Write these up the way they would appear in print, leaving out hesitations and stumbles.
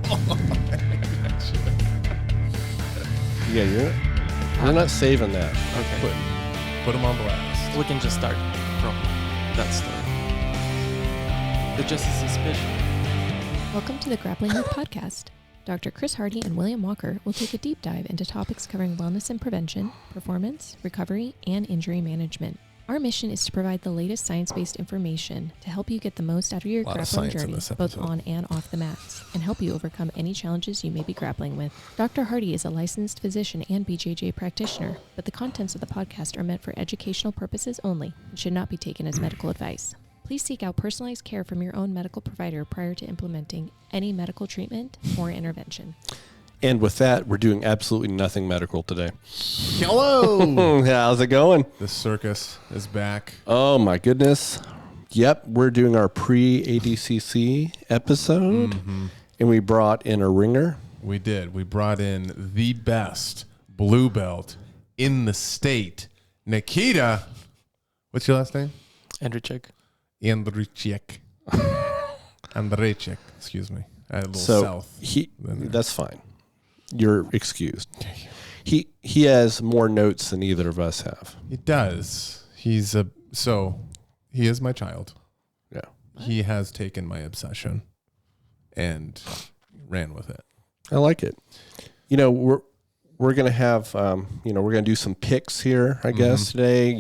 Yeah, you're not saving that. Okay. Put him on blast. We can just start from that story. It's just a suspicion. Welcome to the Grappling with podcast. Dr. Chris Hardy and William Walker will take a deep dive into topics covering wellness and prevention, performance, recovery, and injury management. Our mission is to provide the latest science-based information to help you get the most out of your grappling journey, both on and off the mats, and help you overcome any challenges you may be grappling with. Dr. Hardy is a licensed physician and BJJ practitioner, but the contents of the podcast are meant for educational purposes only and should not be taken as medical advice. Please seek out personalized care from your own medical provider prior to implementing any medical treatment or intervention. And with that, we're doing absolutely nothing medical today. Hello. How's it going? The circus is back. Oh, my goodness. Yep, we're doing our pre-ADCC episode, and we brought in a ringer. We did. We brought in the best blue belt in the state, Nikita. What's your last name? Andrejczyk. Andrejczyk, excuse me. I had a little So south. that's fine. You're excused. He has more notes than either of us have. He does. He is my child. Yeah. He has taken my obsession and ran with it. I like it. We're going to have, we're going to do some picks here, I guess, today.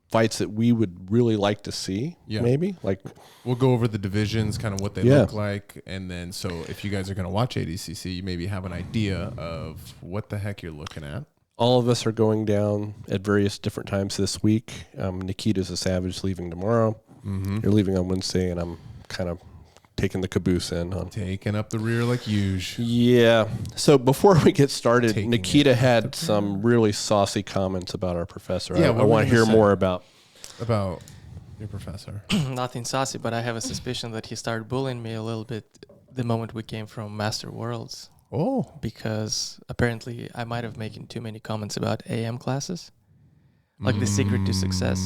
Fights that we would really like to see, maybe. Like, we'll go over the divisions, kind of what they look like, and then so if you guys are going to watch ADCC, you maybe have an idea of what the heck you're looking at. All of us are going down at various different times this week. Nikita's a Savage leaving tomorrow. You're leaving on Wednesday, and I'm kind of taking the caboose in. Taking up the rear like usual. Yeah. So before we get started, Nikita had some really saucy comments about our professor. Yeah, I want to hear more about your professor. Nothing saucy, but I have a suspicion that he started bullying me a little bit the moment we came from Master Worlds. Oh. Because apparently I might have making too many comments about AM classes. Like the secret to success.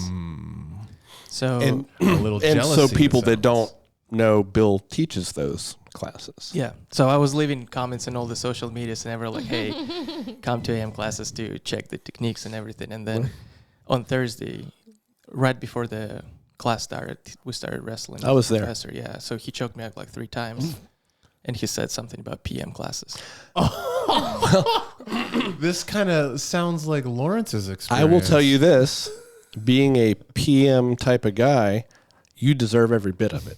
So and a little jealousy. And so people that don't know, Bill teaches those classes. Yeah. So I was leaving comments in all the social medias and they were like, hey, come to AM classes to check the techniques and everything. And then on Thursday, right before the class started, we started wrestling. I was there. Professor. Yeah. So he choked me out like 3 times. And he said something about PM classes. This kind of sounds like Lawrence's experience. I will tell you this, being a PM type of guy, you deserve every bit of it.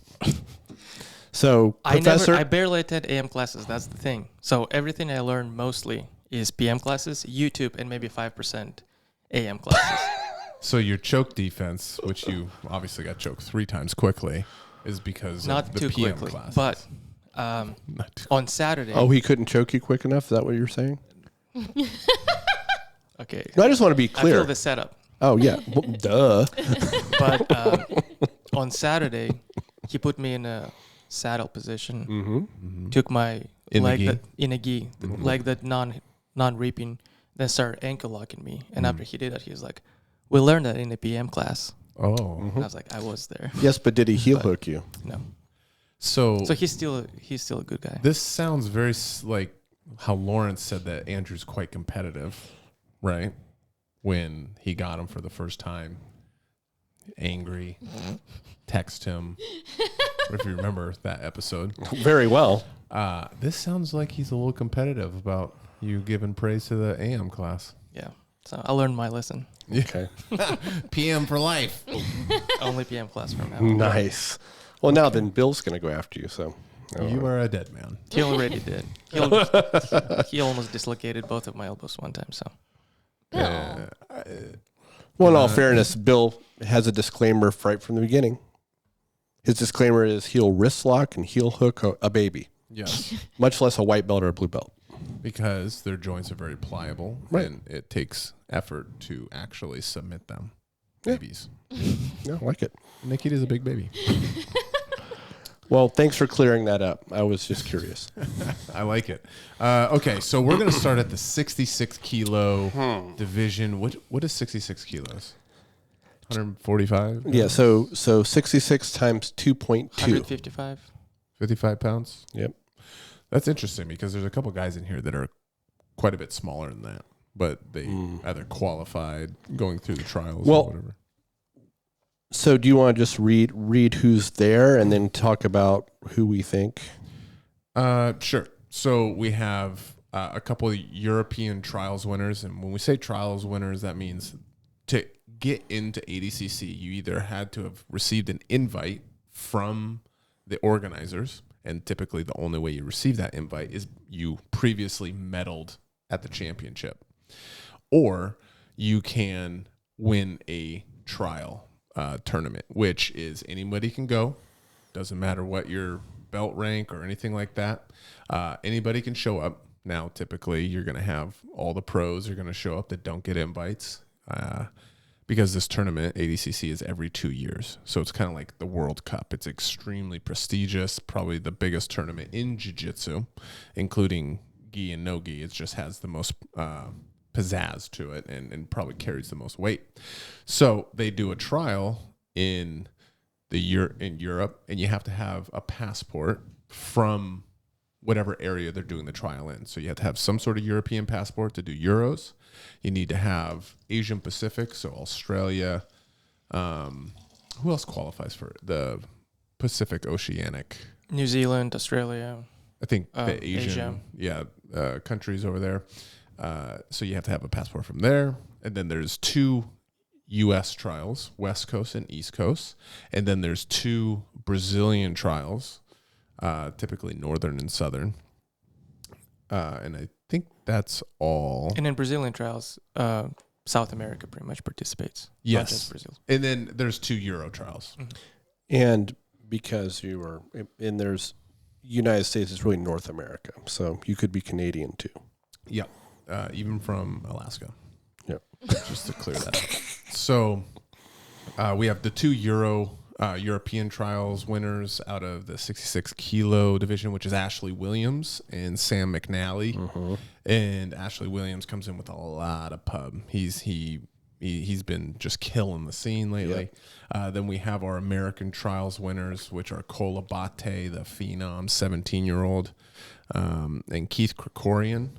So, Professor... I barely attend AM classes. That's the thing. So everything I learned mostly is PM classes, YouTube, and maybe 5% AM classes. So your choke defense, which you obviously got choked 3 times quickly, is because Not of the too PM quickly, classes. but on Saturday... Oh, he couldn't choke you quick enough? Is that what you're saying? Okay. No, I just want to be clear. I feel the setup. Oh, yeah. Well, duh. But on Saturday, he put me in a saddle position, took my leg that in a gi, the leg that non-reaping, then started ankle locking me. And after he did that, he was like, "We learned that in the PM class." Oh, And I was like, "I was there." Yes, but did he heel hook you? No. So he's still a good guy. this sounds very like how Lawrence said that Andrew's quite competitive, right? When he got him for the first time, angry, text him. If you remember that episode. Very well. This sounds like he's a little competitive about you giving praise to the AM class. Yeah. So I learned my lesson. Okay. PM for life. Only PM class from now on. Nice. Well, now then Bill's going to go after you, so. You are a dead man. He already did. He almost dislocated both of my elbows one time, so. Bill. Well, in all fairness, Bill has a disclaimer right from the beginning. His disclaimer is he'll wrist lock and heel hook a baby. Yes. Much less a white belt or a blue belt. Because their joints are very pliable, right. And it takes effort to actually submit them. Yeah. Babies. Yeah, I like it. Nikita's a big baby. Well, thanks for clearing that up. I was just curious. I like it. Okay, so we're going to start at the 66 kilo division. What is 66 kilos? 145? Yeah, so 66 times 2.2. 155. 55 pounds? Yep. That's interesting because there's a couple guys in here that are quite a bit smaller than that, but they either qualified going through the trials or whatever. So do you want to just read who's there and then talk about who we think? Sure. So we have a couple of European trials winners. And when we say trials winners, that means to get into ADCC, you either had to have received an invite from the organizers. And typically the only way you receive that invite is you previously medaled at the championship. Or you can win a trial tournament, which is anybody can go. Doesn't matter what your belt rank or anything like that. Anybody can show up. Now, typically, you're going to have all the pros are going to show up that don't get invites because this tournament, ADCC, is every 2 years. So it's kind of like the World Cup. It's extremely prestigious, probably the biggest tournament in jiu-jitsu, including gi and no gi. It just has the most pizzazz to it and probably carries the most weight. So they do a trial in Europe, and you have to have a passport from whatever area they're doing the trial in. So you have to have some sort of European passport to do Euros. You need to have Asian Pacific, so Australia. Who else qualifies for the Pacific Oceanic? New Zealand, Australia. I think the Asia. countries over there. So you have to have a passport from there. And then there's 2 U.S. trials, West Coast and East Coast. And then there's 2 Brazilian trials, typically Northern and Southern. And I think that's all. And in Brazilian trials, South America pretty much participates. Yes. Not just Brazil. And then there's 2 Euro trials. Mm-hmm. And because there's United States is really North America. So you could be Canadian too. Yeah. Even from Alaska. Yep. Just to clear that up. So we have the 2 European trials winners out of the 66 kilo division, which is Ashley Williams and Sam McNally. Mm-hmm. And Ashley Williams comes in with a lot of pub. He's been just killing the scene lately. Yep. Then we have our American trials winners, which are Cole Abate, the phenom 17-year-old, and Keith Krikorian.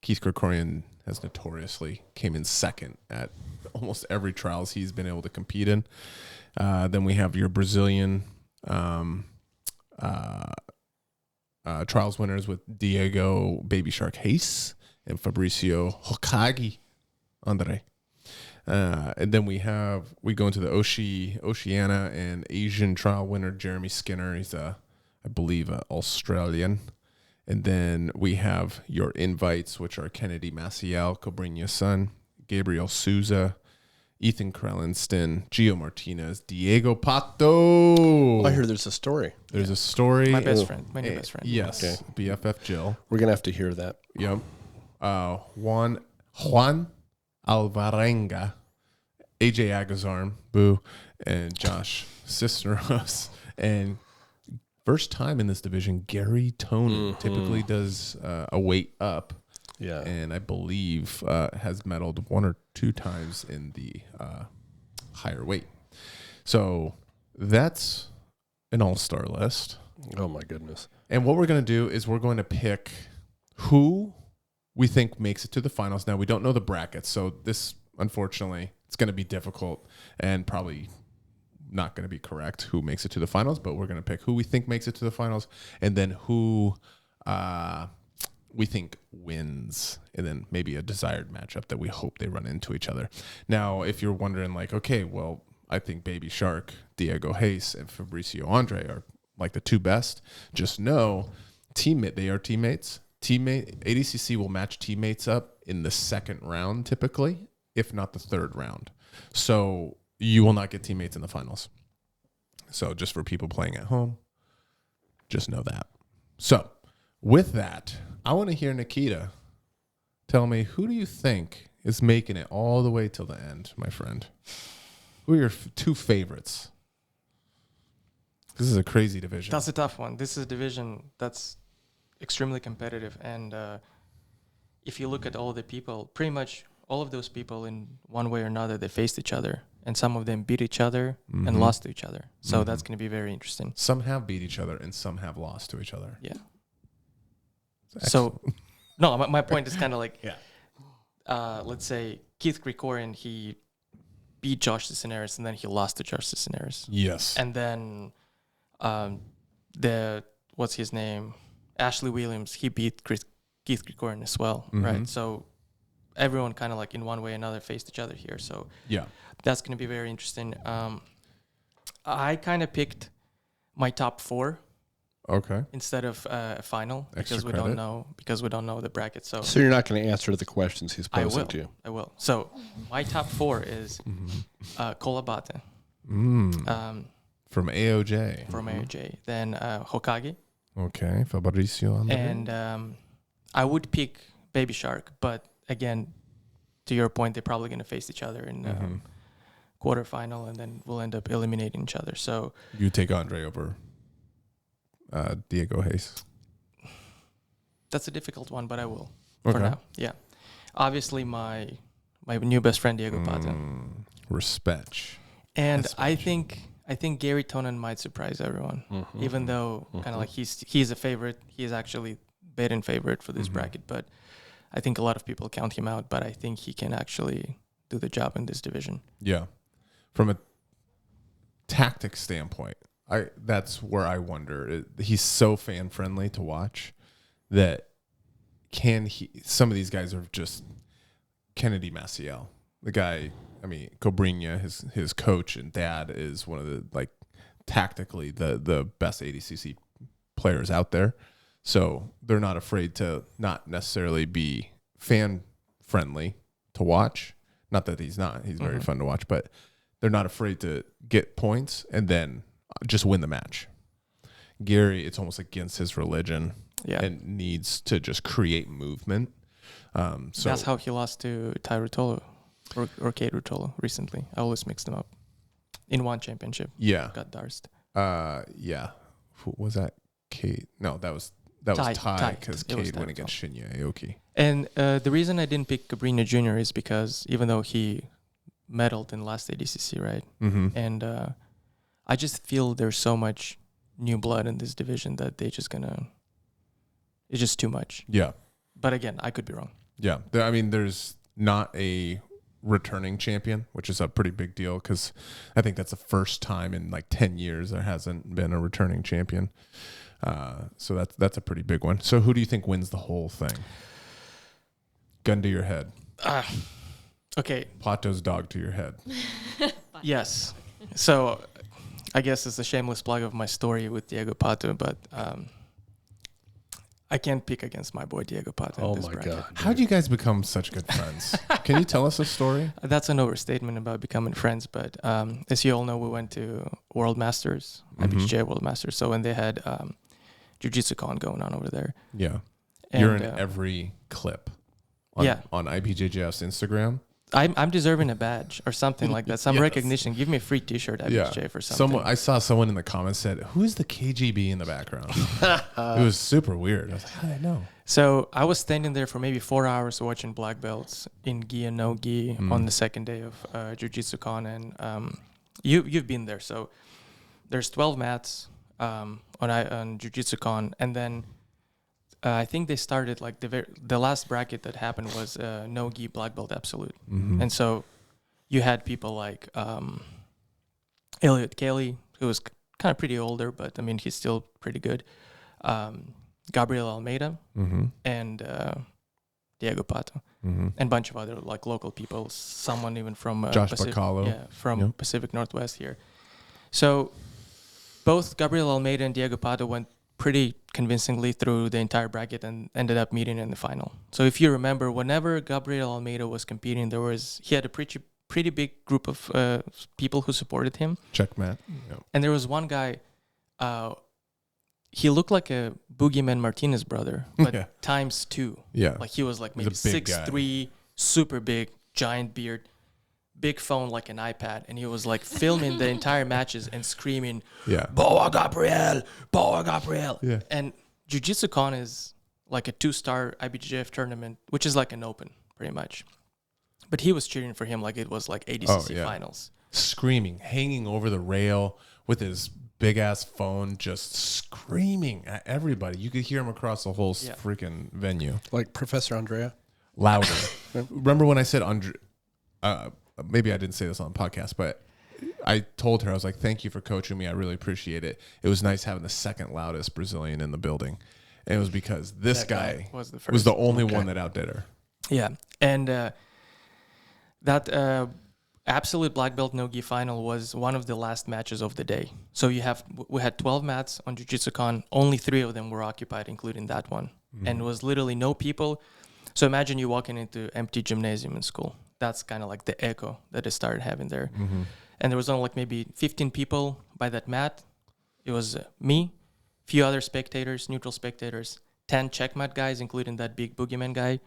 Keith Krikorian has notoriously came in second at almost every trials he's been able to compete in. Then we have your Brazilian trials winners with Diego Baby Shark Hayes and Fabricio Hokage Andre. And then we go into the Oceania and Asian trial winner, Jeremy Skinner. He's I believe, Australian. And then we have your invites, which are Kennedy Maciel, Cobrinha's son, Gabriel Souza, Ethan Krellinston, Gio Martinez, Diego Pato. I hear there's a story. There's a story. My best friend. My new best friend. Yes. Okay. BFF Jill. We're going to have to hear that. Yep. Juan Alvarenga, AJ Agazarm, Boo, and Josh Cisneros. And first time in this division, Gary Tonin typically does a weight up. Yeah. And I believe has medaled 1 or 2 times in the higher weight. So that's an all-star list. Oh, my goodness. And what we're going to do is we're going to pick who we think makes it to the finals. Now, we don't know the brackets, so this, unfortunately, it's going to be difficult and probably not going to be correct who makes it to the finals, but we're going to pick who we think makes it to the finals and then who we think wins, and then maybe a desired matchup that we hope they run into each other. Now, if you're wondering, like, okay, well, I think Baby Shark, Diego Hayes, and Fabricio Andre are like the 2 best, just know they are teammates. ADCC will match teammates up in the 2nd round typically, if not the 3rd round. So you will not get teammates in the finals. So just for people playing at home, just know that. So with that, I want to hear Nikita tell me, who do you think is making it all the way till the end, my friend? Who are your 2 favorites? This is a crazy division. That's a tough one. This is a division that's extremely competitive. And if you look at all the people, pretty much all of those people in one way or another, they faced each other. And some of them beat each other and lost to each other. So that's going to be very interesting. Some have beat each other and some have lost to each other. Yeah. So, no, my point is kind of like, let's say Keith Krikorian, he beat Josh Cisneros and then he lost to Josh Cisneros. Yes. And then what's his name? Ashley Williams, he beat Keith Krikorian as well, right? So everyone kind of like in one way or another faced each other here. So that's going to be very interesting. I kind of picked my top 4. Okay. Instead of a final because we don't know the bracket. So you're not going to answer the questions he's posing to you. I will. So my top 4 is Kolabate. From AOJ. From AOJ. Then Hokage. Okay. Fabricio Andre. And I would pick Baby Shark, but again, to your point, they're probably going to face each other in quarterfinal, and then we'll end up eliminating each other. So you take Andre over Diego Hayes. That's a difficult one, but I will for now. Yeah, obviously my new best friend Diego Pato. Respect. And I think Gary Tonin might surprise everyone, even though kind of like he's a favorite. He's actually betting favorite for this bracket, but I think a lot of people count him out. But I think he can actually do the job in this division. Yeah, from a tactic standpoint. That's where I wonder. He's so fan friendly to watch that some of these guys are just Kennedy Maciel. The guy, I mean, Cobrinha, his coach and dad is one of the like tactically the best ADCC players out there. So they're not afraid to not necessarily be fan friendly to watch. Not that he's not. He's very fun to watch, but they're not afraid to get points and then just win the match. Gary, it's almost against his religion and needs to just create movement. So that's how he lost to Ty Rutolo or Kate Rutolo recently. I always mix them up. In one championship. Yeah. Got Darst. Yeah. Who was that? Kate? No, that was Ty because Kate went against Shinya Aoki. And the reason I didn't pick Cobrinha Jr. is because even though he medaled in last ADCC, right? And I just feel there's so much new blood in this division that it's just too much. Yeah. But again, I could be wrong. Yeah. I mean, there's not a returning champion, which is a pretty big deal because I think that's the first time in like 10 years there hasn't been a returning champion. So that's a pretty big one. So who do you think wins the whole thing? Gun to your head. Okay. Pato's dog to your head. Yes. So I guess it's a shameless plug of my story with Diego Pato, but I can't pick against my boy Diego Pato. Oh my God. How'd you guys become such good friends? Can you tell us a story? That's an overstatement about becoming friends, but as you all know, we went to World Masters, IBJJ World Masters. So when they had Jiu-Jitsu Con going on over there. Yeah. And, you're in every clip on IBJJF's Instagram. I'm deserving a badge or something like that. Some recognition. Give me a free T-shirt at IBJJ for something. I saw someone in the comments said, "Who's the KGB in the background?" It was super weird. I was like, "How did I know?" So I was standing there for maybe 4 hours watching black belts in gi and no gi on the second day of Jiu-Jitsu Con, and you've been there. So there's 12 mats on Jiu-Jitsu Con, and then I think they started like the last bracket that happened was no gi black belt absolute, and so you had people like Elliot Kelly, who was kind of pretty older, but I mean he's still pretty good. Gabriel Almeida and Diego Pato, and a bunch of other like local people. Someone even from Josh Bacalo, from Pacific Northwest here. So both Gabriel Almeida and Diego Pato went pretty convincingly through the entire bracket and ended up meeting in the final. So if you remember, whenever Gabriel Almeida was competing, he had a pretty big group of people who supported him. Checkmate. Yep. And there was one guy, he looked like a Boogeyman Martinez brother, but times 2. Yeah. Like he was like maybe 6'3", super big, giant beard, big phone like an iPad, and he was like filming the entire matches and screaming, Boa Gabriel! Boa Gabriel! Yeah. And Jiu-Jitsu Con is like a 2-star IBJJF tournament, which is like an open, pretty much. But he was cheering for him like it was like ADCC finals. Screaming, hanging over the rail with his big ass phone, just screaming at everybody. You could hear him across the whole freaking venue. Like Professor Andrea. Louder. Remember when I said maybe I didn't say this on the podcast, but I told her, I was like, thank you for coaching me. I really appreciate it. It was nice having the second loudest Brazilian in the building. And it was because this guy was the only one that outdid her. Yeah. And that absolute black belt no-gi final was one of the last matches of the day. So we had 12 mats on Jiu-Jitsu-Con. Only 3 of them were occupied, including that one. Mm-hmm. And it was literally no people. So imagine you walking into empty gymnasium in school. That's kind of like the echo that it started having there. Mm-hmm. And there was only like maybe 15 people by that mat. It was me, few other spectators, neutral spectators, 10 checkmat guys, including that big boogeyman guy,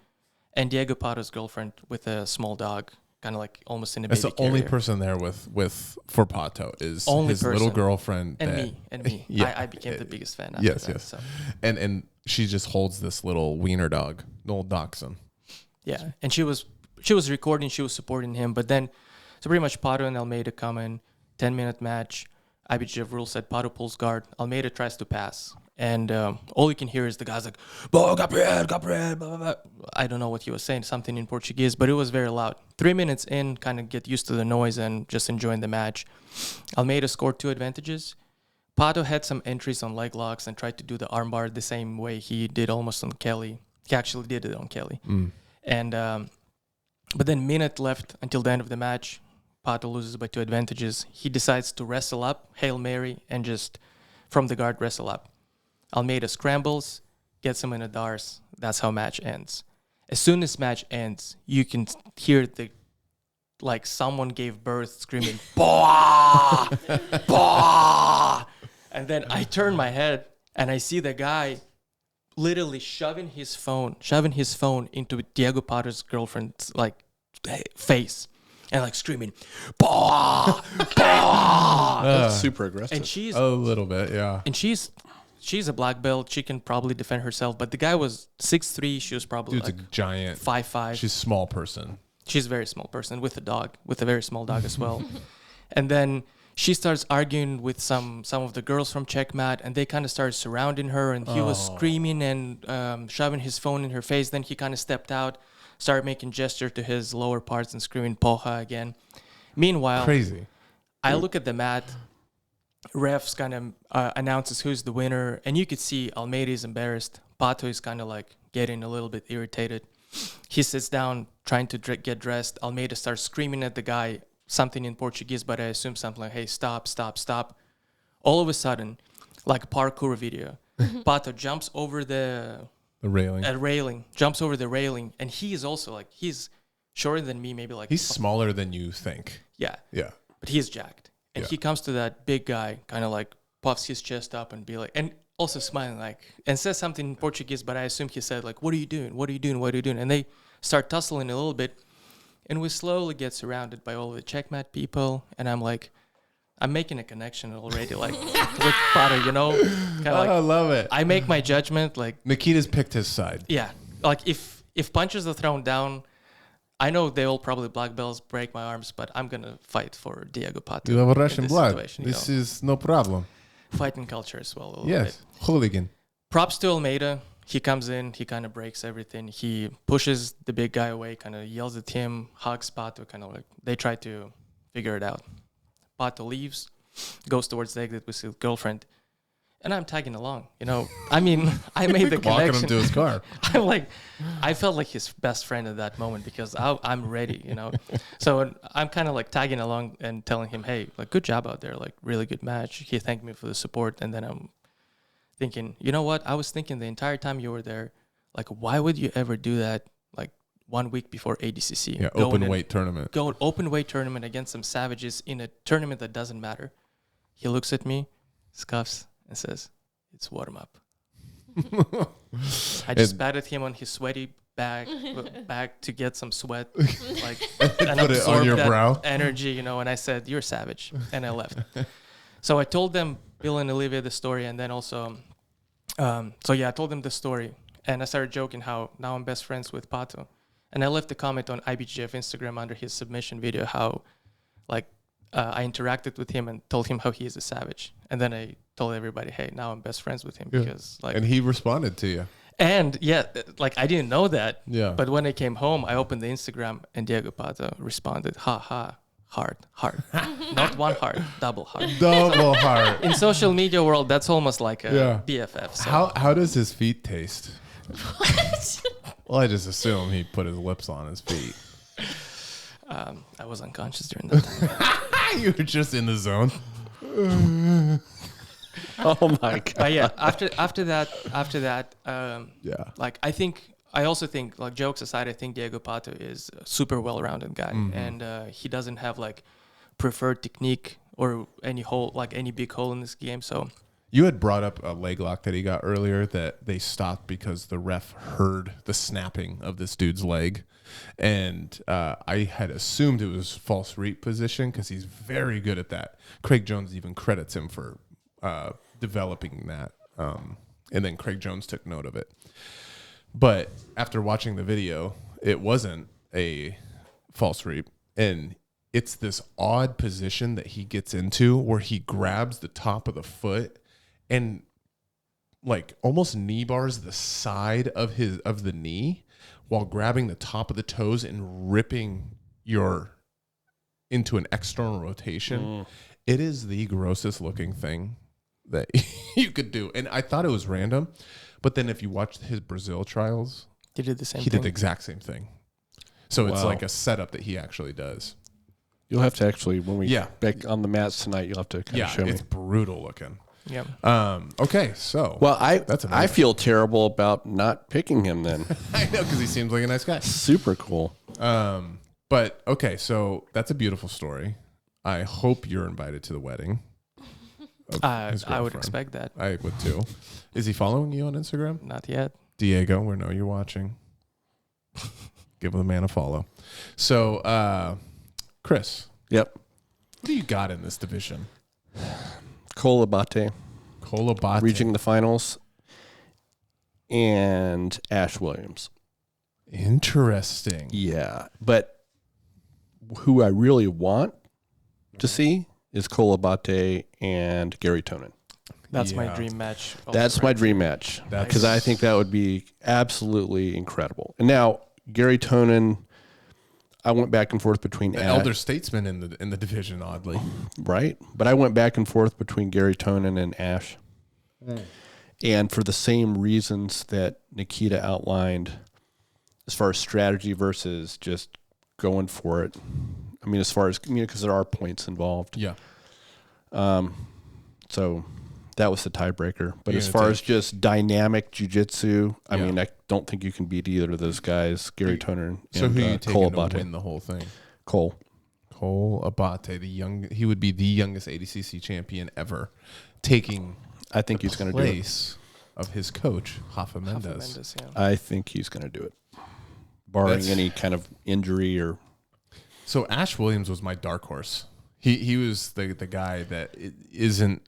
and Diego Pato's girlfriend with a small dog, kind of like almost in a baby That's the carrier. only person there for Pato is only his little girlfriend. And me. Yeah. I became the biggest fan after yes, that. Yes. So. And she just holds this little wiener dog, an old dachshund. Yeah, and she was recording, she was supporting him, but then, so pretty much Pato and Almeida come in, 10-minute match. IBJJF rule said Pato pulls guard. Almeida tries to pass. And all you can hear is the guy's like, "Boa, Gabriel, blah, blah, blah." I don't know what he was saying, something in Portuguese, but it was very loud. 3 minutes in, kind of get used to the noise and just enjoying the match. Almeida scored 2 advantages. Pato had some entries on leg locks and tried to do the armbar the same way he did almost on Kelly. He actually did it on Kelly. And but then minute left until the end of the match. Pato loses by 2 advantages. He decides to wrestle up, Hail Mary, and just from the guard wrestle up. Almeida scrambles, gets him in a Dars. That's how match ends. As soon as match ends, you can hear like someone gave birth screaming, "Boah! Boah!" And then I turn my head and I see the guy literally shoving his phone into Diego Pato's girlfriend's like face. And like screaming, "Bah! Bah!" That's super aggressive. And she's a little bit, yeah. And she's a black belt. She can probably defend herself. But the guy was 6'3". She was probably Dude's like a giant. 5'5". She's a small person. She's a very small person with a very small dog as well. And then she starts arguing with some of the girls from Checkmat, and they kind of started surrounding her. And he was screaming and shoving his phone in her face. Then he kind of stepped out. Started making gesture to his lower parts and screaming "Poha" again. Meanwhile, crazy. I look at the mat. Refs kind of announces who's the winner, and you could see Almeida is embarrassed. Pato is kind of like getting a little bit irritated. He sits down trying to get dressed. Almeida starts screaming at the guy something in Portuguese, but I assume something like, "Hey, stop, stop, stop." All of a sudden, like a parkour video, Pato jumps over the railing, jumps over the railing, and he is also like, he's shorter than me, maybe like he's smaller than you think. Yeah, but he's jacked, and he comes to that big guy, kind of like puffs his chest up and be like, and also smiling like, and says something in Portuguese, but I assume he said like, "What are you doing? What are you doing? What are you doing?" And they start tussling a little bit, and we slowly get surrounded by all the checkmat people, and I'm like, I'm making a connection already, like with Pato, you know. I love it. I make my judgment, like Nikita's picked his side. Yeah, like if punches are thrown down, I know they all probably black belts, break my arms, but I'm gonna fight for Diego Pato. You have Russian blood. This is no problem. Fighting culture as well. A little yes, bit. Hooligan. Props to Almeida. He comes in, he kind of breaks everything. He pushes the big guy away, kind of yells at him, hugs Pato, kind of like they try to figure it out. Pato leaves, goes towards the exit with his girlfriend, and I'm tagging along. You know, I mean, I made the connection. Walking him to his car. I'm like, I felt like his best friend at that moment because I'm ready, you know. So I'm kind of like tagging along and telling him, "Hey, like, good job out there, like, really good match." He thanked me for the support, and then I'm thinking, you know what? I was thinking the entire time you were there, like, why would you ever do that? Like 1 week before ADCC, yeah, open weight tournament. Go open weight tournament against some savages in a tournament that doesn't matter. He looks at me, scuffs, and says, "It's warm up." I just patted him on his sweaty back to get some sweat, like, and put it on your brow. Energy, you know. And I said, "You're savage," and I left. So I told them, Bill and Olivia, the story, and then also, I told them the story, and I started joking how now I'm best friends with Pato. And I left a comment on IBJJF Instagram under his submission video how, like, I interacted with him and told him how he is a savage. And then I told everybody, hey, now I'm best friends with him because like. And he responded to you. And yeah, like I didn't know that. Yeah. But when I came home, I opened the Instagram and Diego Pato responded, ha ha, heart. Not one heart, double heart. Double heart. In social media world, that's almost like a BFF. So. How does his feet taste? What? Well, I just assume he put his lips on his feet. I was unconscious during that time. You were just in the zone. Oh my god! But yeah, after that, like I also think, like jokes aside, I think Diego Pato is a super well-rounded guy, and he doesn't have like preferred technique or any big hole in this game. So you had brought up a leg lock that he got earlier that they stopped because the ref heard the snapping of this dude's leg. And I had assumed it was false reap position because he's very good at that. Craig Jones even credits him for developing that. And then Craig Jones took note of it. But after watching the video, it wasn't a false reap. And it's this odd position that he gets into where he grabs the top of the foot and like almost knee bars the side of the knee while grabbing the top of the toes and ripping into an external rotation. It is the grossest looking thing that you could do. And I thought it was random, but then if you watch his Brazil trials, he did the same he thing. did the exact same thing. So it's like a setup that he actually does. You'll have to actually, when we back on the mats tonight, you'll have to kind of show me. It's brutal looking. Yeah. Okay, so well, I feel terrible about not picking him then. I know, because he seems like a nice guy. Super cool. But okay, so that's a beautiful story. I hope you're invited to the wedding. I would expect that. I would too. Is he following you on Instagram? Not yet. Diego, we know you're watching. Give the man a follow. So, Chris. Yep. What do you got in this division? Cole Abate reaching the finals, and Ash Williams. Interesting. Yeah, but who I really want to see is Cole Abate and Gary Tonin. That's my dream match. That's my dream match because I think that would be absolutely incredible. And now Gary Tonin, I went back and forth between the elder statesman in the division, oddly, right? But I went back and forth between Gary Tonin and Ash, and for the same reasons that Nikita outlined, as far as strategy versus just going for it. I mean, as far as because there are points involved. Yeah. So that was the tiebreaker. But as far as just dynamic jiu-jitsu, I mean, I don't think you can beat either of those guys, Gary Tonin and so who are you Cole taking Abate. to win the whole thing? Cole Abate, he would be the youngest ADCC champion ever, taking I think he's going to do it. Place of his coach, Rafa Mendes. I think he's going to do it, barring any kind of injury or. So Ash Williams was my dark horse. He was the guy that isn't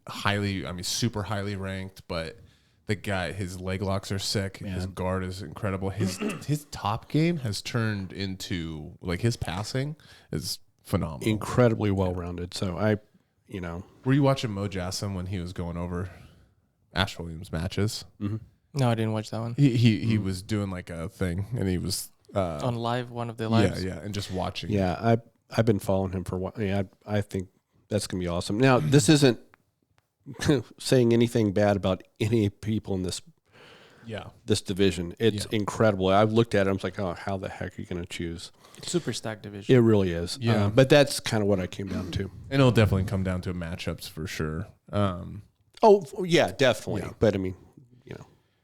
super highly ranked, but the guy, his leg locks are sick. Man. His guard is incredible. His top game has turned into, like, his passing is phenomenal. Incredibly well-rounded. So Were you watching Mo Jassim when he was going over Ash Williams matches? Mm-hmm. No, I didn't watch that one. He was doing like a thing, and he was on one of the lives. Yeah, and just watching. Yeah, I've been following him for a while. Yeah, I think that's gonna be awesome. Now, this isn't saying anything bad about any people in this division. It's incredible. I've looked at it. I'm like, oh, how the heck are you gonna choose? It's super stacked division. It really is. Yeah, but that's kind of what I came down to. And it'll definitely come down to matchups for sure. Oh yeah, definitely. Yeah. But I mean,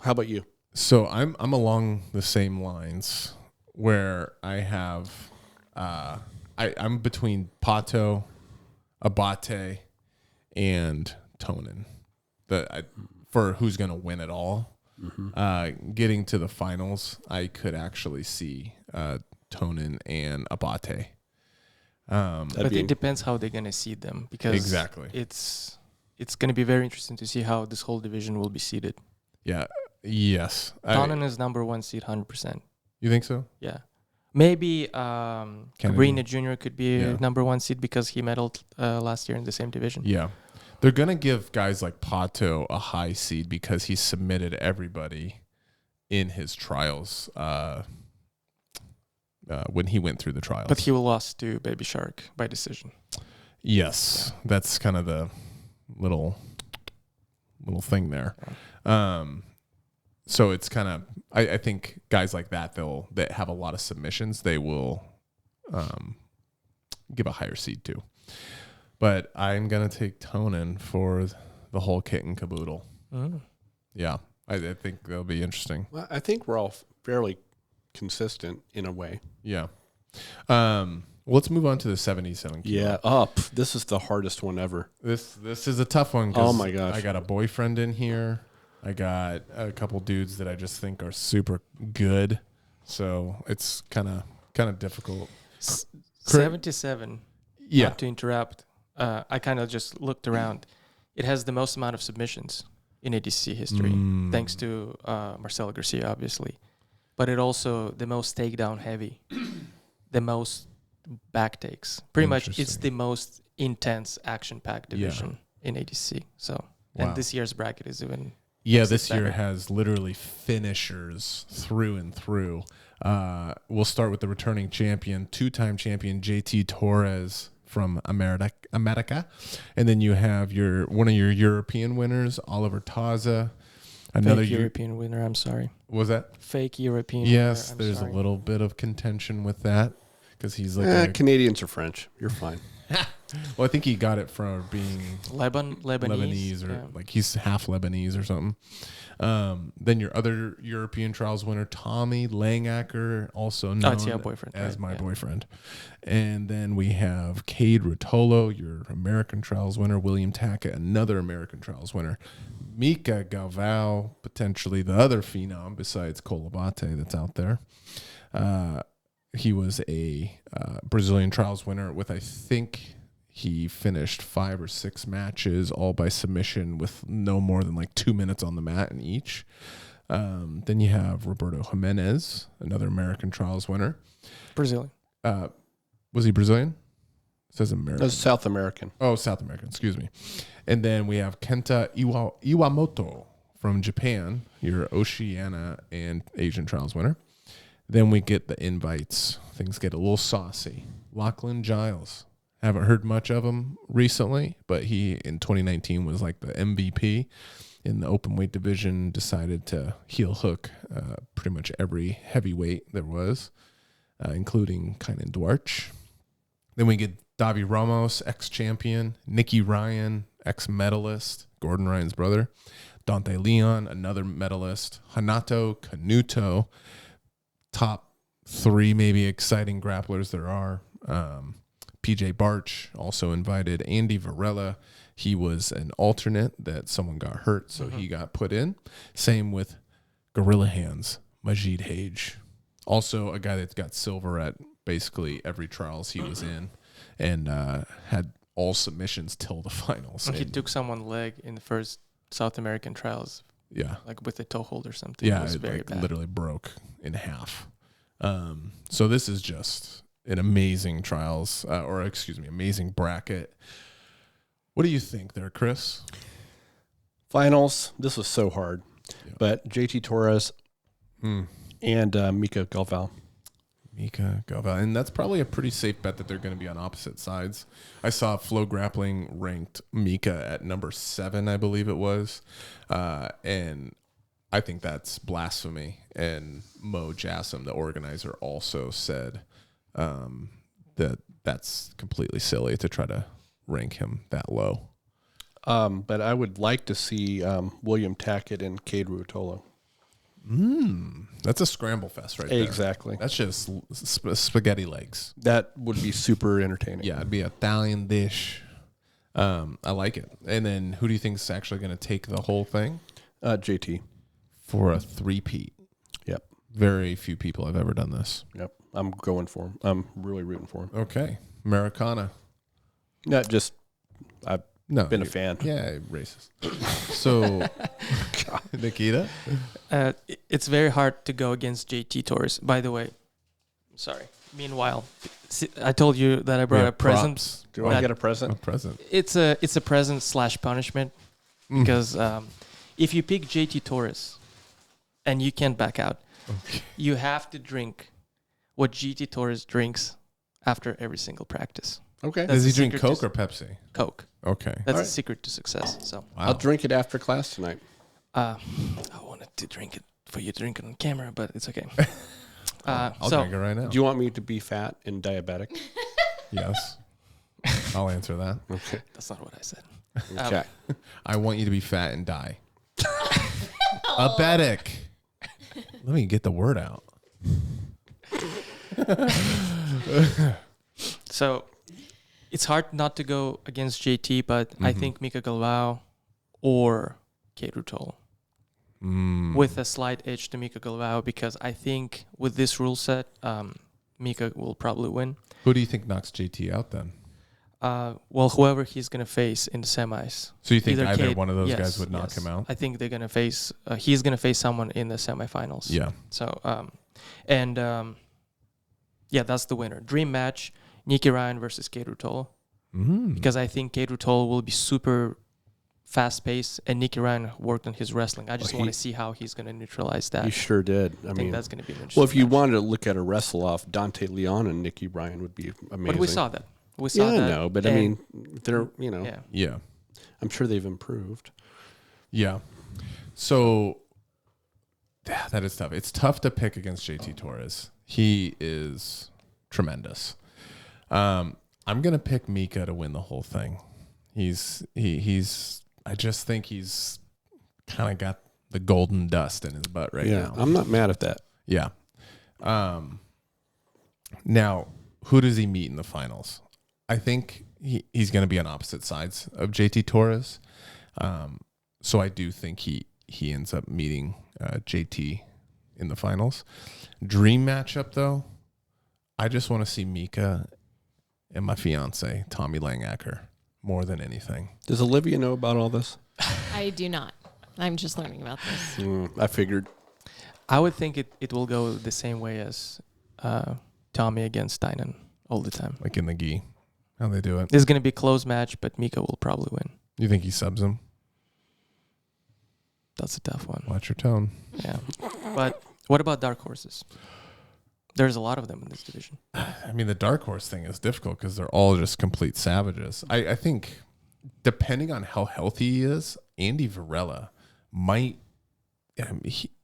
how about you? So I'm along the same lines where I have I'm between Pato, Abate, and Tonin. For who's going to win it all. Mm-hmm. Getting to the finals, I could actually see Tonin and Abate. But it depends how they're going to seed them, because exactly it's going to be very interesting to see how this whole division will be seeded. Yeah. Yes. Tonin is number 1 seed, 100%. You think so? Yeah. Maybe Cabrera Jr. could be a number 1 seed because he medaled last year in the same division. Yeah. They're going to give guys like Pato a high seed because he submitted everybody in his trials when he went through the trials. But he lost to Baby Shark by decision. Yes. Yeah. That's kind of the little thing there. Yeah. So it's kind of, I think guys like that have a lot of submissions, they will give a higher seed to. But I'm going to take Tonin for the whole kit and caboodle. Mm. Yeah, I think that'll be interesting. Well, I think we're all fairly consistent in a way. Yeah. Let's move on to the 77 kilo. Yeah, this is the hardest one ever. This is a tough one. Oh my gosh. I got a boyfriend in here. I got a couple dudes that I just think are super good. So it's kind of difficult. 77. Yeah. Not to interrupt. I kind of just looked around. It has the most amount of submissions in ADCC history, thanks to Marcelo Garcia, obviously. But it also the most takedown heavy, the most back takes. Pretty much, it's the most intense action-packed division in ADCC. So, and this year's bracket is even. Yeah, this year has literally finishers through and through. We'll start with the returning champion, 2-time champion JT Torres from America. And then you have one of your European winners, Oliver Taza. Another European winner, I'm sorry. What was that? Fake European yes, winner. There's a little bit of contention with that because he's like Canadians are French. You're fine. Well, I think he got it from being Lebanese or like he's half Lebanese or something. Then your other European trials winner, Tommy Langacker, also known as my boyfriend. And then we have Cade Rotolo, your American trials winner, William Tackett, another American trials winner, Mika Galvao, potentially the other phenom besides Colabate that's out there. He was a Brazilian trials winner with, I think he finished 5 or 6 matches, all by submission with no more than like 2 minutes on the mat in each. Then you have Roberto Jimenez, another American trials winner. Brazilian. Was he Brazilian? It says American. South American. Oh, South American. Excuse me. And then we have Kenta Iwamoto from Japan, your Oceania and Asian trials winner. Then we get the invites. Things get a little saucy. Lachlan Giles. Haven't heard much of him recently, but he in 2019 was like the MVP in the open weight division, decided to heel hook pretty much every heavyweight there was, including Kaynan Duarte. Then we get Davi Ramos, ex-champion, Nicky Ryan, ex-medalist, Gordon Ryan's brother, Dante Leon, another medalist, Hanato Canuto, top 3 maybe exciting grapplers there are. PJ Barch also invited. Andy Varela, he was an alternate that someone got hurt, so he got put in. Same with Gorilla Hands, Majid Hage. Also a guy that's got silver at basically every trials he was in and had all submissions till the finals. He took someone's leg in the first South American trials. Yeah. Like with a toe hold or something. Yeah, it was very bad. Literally broke in half. So this is just an amazing trials, amazing bracket. What do you think there, Chris? Finals. This was so hard. Yeah. But JT Torres and Mika Galvao. And that's probably a pretty safe bet that they're going to be on opposite sides. I saw Flow Grappling ranked Mika at number 7, I believe it was. And I think that's blasphemy. And Mo Jassim, the organizer, also said that that's completely silly to try to rank him that low. But I would like to see William Tackett and Cade Rotolo. That's a scramble fest right there. Exactly. That's just spaghetti legs. That would be super entertaining. Yeah, it'd be an Italian dish. I like it. And then who do you think is actually going to take the whole thing? JT. For a 3-peat. Yep. Very few people have ever done this. Yep. I'm going for him. I'm really rooting for him. Okay. Americana. Not just... I've been a fan. Yeah, racist. So, Nikita? It's very hard to go against JT Torres. By the way, Sorry. Meanwhile, I told you that I brought a present. Props. Do I get a present? A present. It's a present / punishment because if you pick JT Torres and you can't back out, you have to drink what JT Torres drinks after every single practice. Okay. Does he drink Coke or Pepsi? Coke. Okay. That's the secret to success. So Wow. I'll drink it after class tonight. I wanted to drink it for you to drink it on camera, but it's okay. I'll drink it right now. Do you want me to be fat and diabetic? Yes. I'll answer that. Okay. That's not what I said. Okay. I want you to be fat and die. Diabetic. Let me get the word out. So it's hard not to go against JT, but I think Mika Galvao or Kate Ruotolo with a slight edge to Mika Galvao, because I think with this rule set, Mika will probably win. Who do you think knocks JT out then? Well, whoever he's going to face in the semis. So you think either Kate, one of those yes, guys would knock yes. him out? I think they're going to face, he's going to face someone in the semifinals. Yeah. So, yeah, that's the winner. Dream match, Nikki Ryan versus Kate Ruotolo. Because I think Kate Ruotolo will be super fast-paced, and Nikki Ryan worked on his wrestling. I just want to see how he's going to neutralize that. He sure did. I think that's going to be an interesting well, if you match. wanted to look at a wrestle-off, Dante Leon and Nikki Ryan would be amazing. But we saw that. We saw that. I know, but I mean, they're, Yeah. Yeah. I'm sure they've improved. Yeah. So that is tough. It's tough to pick against JT Torres. He is tremendous. I'm gonna pick Mika to win the whole thing. He's I just think he's kind of got the golden dust in his butt right now. I'm not mad at that. Yeah. Now, who does he meet in the finals? I think he's going to be on opposite sides of JT Torres. So I do think he ends up meeting JT in the finals. Dream matchup, though, I just want to see Mika and my fiance, Tommy Langacker, more than anything. Does Olivia know about all this? I do not. I'm just learning about this. I figured. I would think it will go the same way as Tommy against Steinen all the time. Like in the gi, how they do it. This is going to be a close match, but Mika will probably win. You think he subs him? That's a tough one. Watch your tone. Yeah. But what about dark horses? There's a lot of them in this division. I mean, the dark horse thing is difficult because they're all just complete savages. I think depending on how healthy he is, Andy Varela might.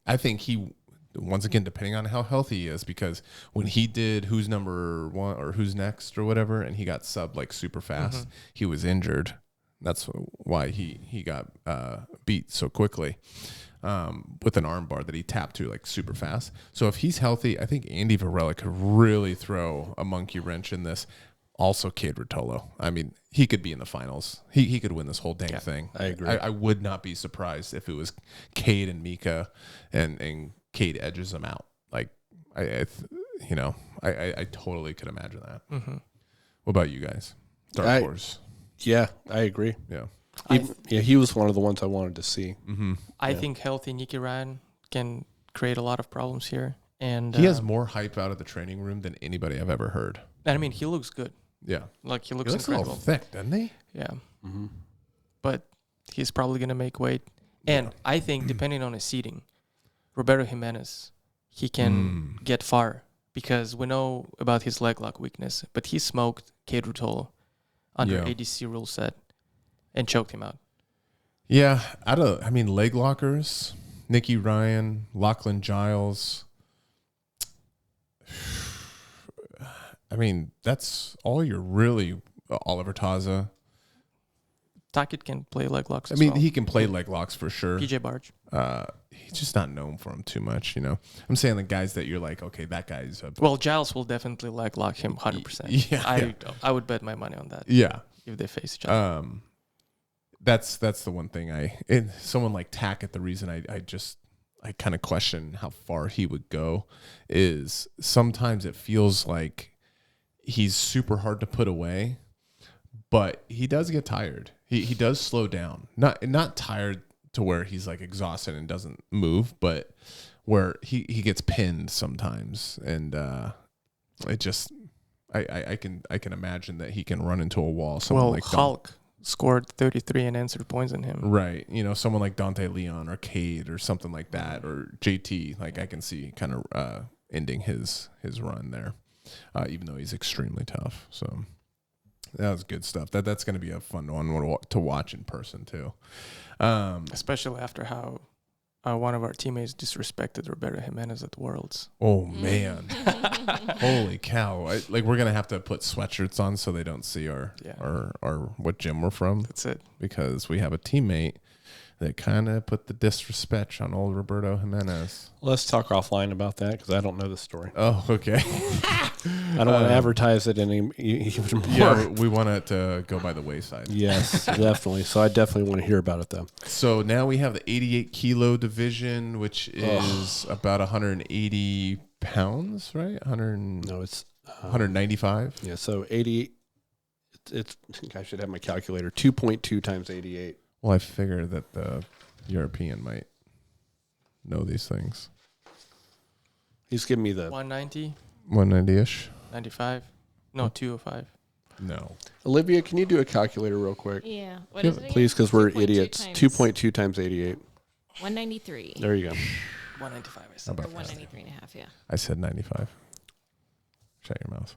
I think he, once again, depending on how healthy he is, because when he did Who's Number One or Who's Next or whatever, and he got subbed like super fast, he was injured. That's why he got beat so quickly with an arm bar that he tapped to like super fast. So if he's healthy, I think Andy Varela could really throw a monkey wrench in this. Also, Kate Ruotolo. I mean, he could be in the finals. He could win this whole dang thing. I agree. I would not be surprised if it was Kate and Mika, and Kate edges them out. Like I totally could imagine that. What about you guys? Dark horse. Yeah, I agree. Yeah. He was one of the ones I wanted to see. I think healthy Nikki Ryan can create a lot of problems here. And He has more hype out of the training room than anybody I've ever heard. And I mean, he looks good. Yeah. Like, he looks He looks a incredible. little thick, doesn't he? Yeah. But he's probably going to make weight. And I think, depending on his seeding, Roberto Jimenez, he can get far, because we know about his leg lock weakness, but he smoked Kate Ruotolo under ADCC rule set and choked him out. Yeah. Leg lockers, Nikki Ryan, Lachlan Giles. I mean, that's all you're really. Oliver Taza. Tackett can play leg locks. He can play leg locks for sure. PJ Barge. He's just not known for him too much, you know. I'm saying the guys that you're like, okay, that guy's a. Well, Giles will definitely leg lock him 100%. Yeah, I would bet my money on that. Yeah, if they face each other. That's the one thing and someone like Tackett. The reason I kind of question how far he would go is sometimes it feels like he's super hard to put away, but he does get tired. He does slow down. Not tired to where he's like exhausted and doesn't move, but where he gets pinned sometimes. And it just I can imagine that he can run into a wall. Someone like Hulk scored 33 unanswered points on him. Right. Someone like Dante Leon or Cade or something like that, or JT. Like I can see kind of ending his run there, even though he's extremely tough. So that was good stuff. That's going to be a fun one to watch in person too. Especially after how one of our teammates disrespected Roberto Jimenez at the Worlds. Oh man, holy cow! We're gonna have to put sweatshirts on so they don't see our what gym we're from. That's it, because we have a teammate that kind of put the disrespect on old Roberto Jimenez. Let's talk offline about that because I don't know the story. Oh, okay. I don't want to advertise it even more. Yeah, we want it to go by the wayside. Yes, definitely. So I definitely want to hear about it, though. So now we have the 88 kilo division, which is about 180 pounds, right? No, it's 195. Yeah, so 88. It's I should have my calculator. 2.2 times 88. Well, I figure that the European might know these things. He's giving me the 190, 190-ish. 95, no 205. No. Olivia, can you do a calculator real quick? Yeah. What is it again? Please, because we're 2.2 idiots. times 2.2 times 88. 193. There you go. 195, I How said. about Or 193 and a half, yeah. I said 95. Shut your mouth.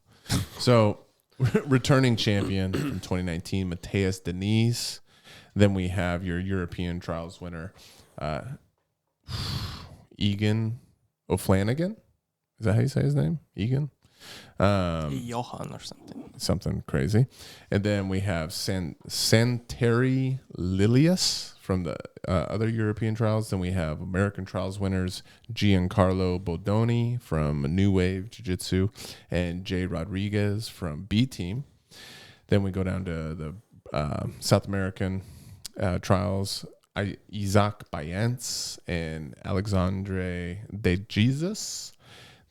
So, returning champion from 2019, Mateus Diniz. Then we have your European trials winner, Egan O'Flanagan. Is that how you say his name? Egan? Johan or something. Something crazy. And then we have Santeri Lilius from the other European trials. Then we have American trials winners Giancarlo Bodoni from New Wave Jiu-Jitsu and Jay Rodriguez from B Team. Then we go down to the South American trials, Isaac Bayance and Alexandre De Jesus.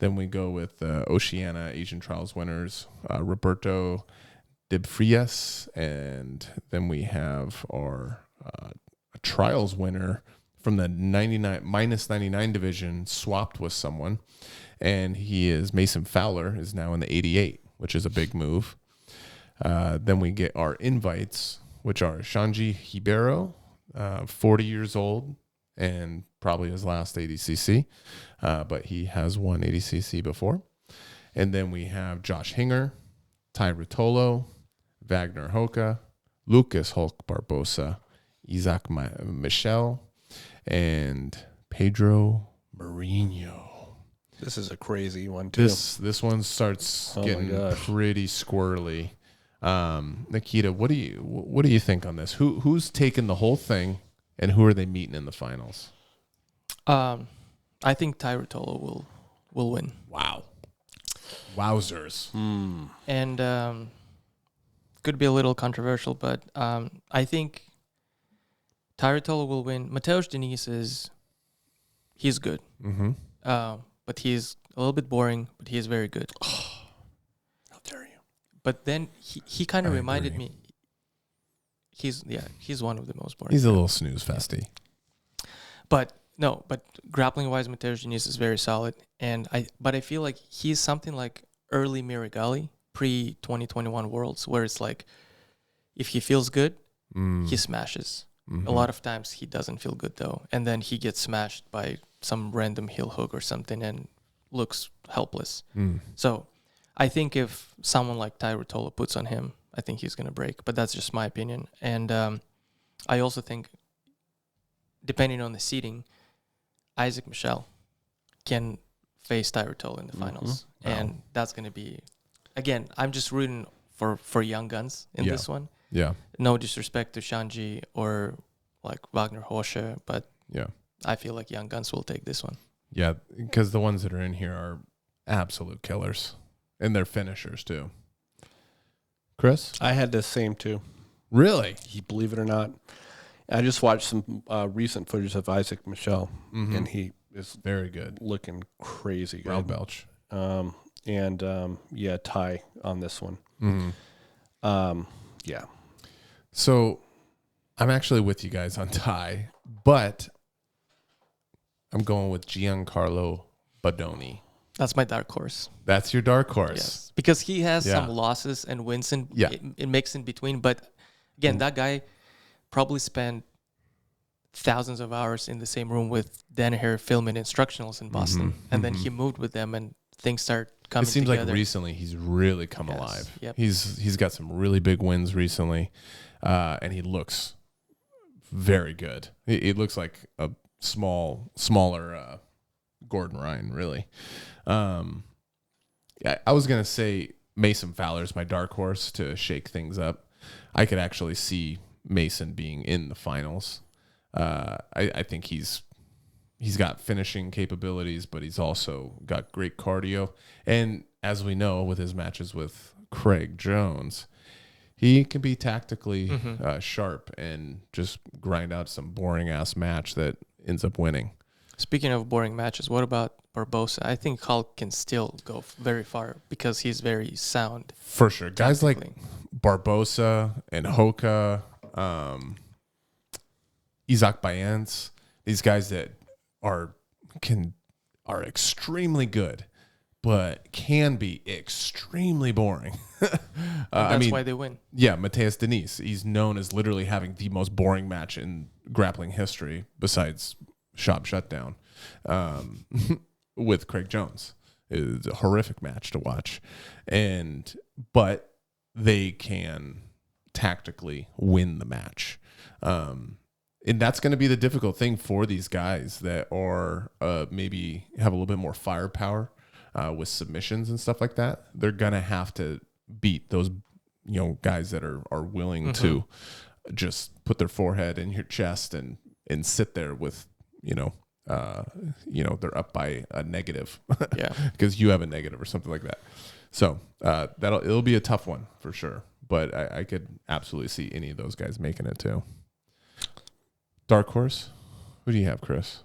Then we go with Oceania Asian trials winners, Roberto Debfrias. And then we have our trials winner from the -99 division swapped with someone. And he is Mason Fowler, is now in the 88, which is a big move. Then we get our invites, which are Shanji Hibero, 40 years old, and probably his last ADCC, but he has won ADCC before. And then we have Josh Hinger, Ty Rutolo, Wagner Hoka, Lucas Hulk Barbosa, Isaac Michel, and Pedro Mourinho. This is a crazy one, too. This one starts getting pretty squirrely. Nikita, what do you think on this? Who's taking the whole thing, and who are they meeting in the finals? I think Ty Rutolo will win. Wow, wowzers! And could be a little controversial, but I think Ty Rutolo will win. Mateus Diniz he's good, but he's a little bit boring, but he is very good. How dare you? But then he kind of reminded me. He's one of the most boring. He's a little snooze festy. But grappling wise, Mateus Diniz is very solid, but I feel like he's something like early Miragali, pre 2021 Worlds, where it's like if he feels good, he smashes. Mm-hmm. A lot of times he doesn't feel good though, and then he gets smashed by some random heel hook or something and looks helpless. So I think if someone like Ty Rutolo puts on him, I think he's going to break. But that's just my opinion. And I also think, depending on the seeding, Isaac Michel can face Ty Rutolo in the finals. Wow. And that's going to be, again, I'm just rooting for young guns in this one. Yeah. No disrespect to Shanji or like Wagner Horsche, but yeah, I feel like young guns will take this one. Yeah, because the ones that are in here are absolute killers. And they're finishers, too. Chris? I had the same, too. Really? Believe it or not. I just watched some recent footage of Isaac Michel, and he is very good. Looking crazy good. Brown Belch. Ty on this one. Yeah. So I'm actually with you guys on Ty, but I'm going with Giancarlo Bodoni. That's my dark horse. That's your dark horse. Yes, because he has Yeah. some losses and wins in Yeah. it makes in between. But again, that guy probably spent thousands of hours in the same room with Danaher filming instructionals in Boston, and then he moved with them, and things start coming. It seems together. like recently he's really come Yes. alive. Yep. He's got some really big wins recently, and he looks very good. It looks like a smaller Gordon Ryan, really. I was gonna say Mason Fowler's my dark horse to shake things up. I could actually see Mason being in the finals. I think he's got finishing capabilities, but he's also got great cardio. And as we know, with his matches with Craig Jones, he can be tactically sharp and just grind out some boring ass match that ends up winning. Speaking of boring matches, what about Barbosa? I think Hulk can still go very far because he's very sound. For sure. Guys like tactically. Barbosa and Hoka, Isaac Bayens, these guys that are extremely good, but can be extremely boring. That's why they win. Yeah, Mateus Denise. He's known as literally having the most boring match in grappling history besides Shop Shutdown with Craig Jones. It's a horrific match to watch. But they can tactically win the match. And that's going to be the difficult thing for these guys that are maybe have a little bit more firepower with submissions and stuff like that. They're going to have to beat those guys that are willing to just put their forehead in your chest and sit there with they're up by a negative because you have a negative or something like that. So it'll be a tough one for sure, but I could absolutely see any of those guys making it too. Dark horse, who do you have, Chris?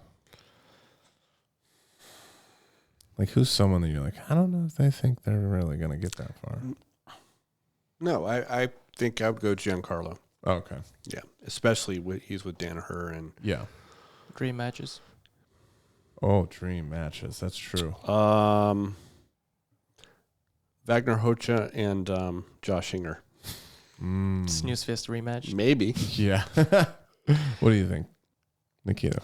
Like, who's someone that you're like, I don't know if they think they're really going to get that far. No, I think I would go Giancarlo. Oh, okay. Yeah, especially he's with Danaher and Yeah. Dream matches. Oh, dream matches. That's true. Wagner Hocha and Josh Hinger. Snooze Fist rematch. Maybe. Yeah. What do you think, Nikita?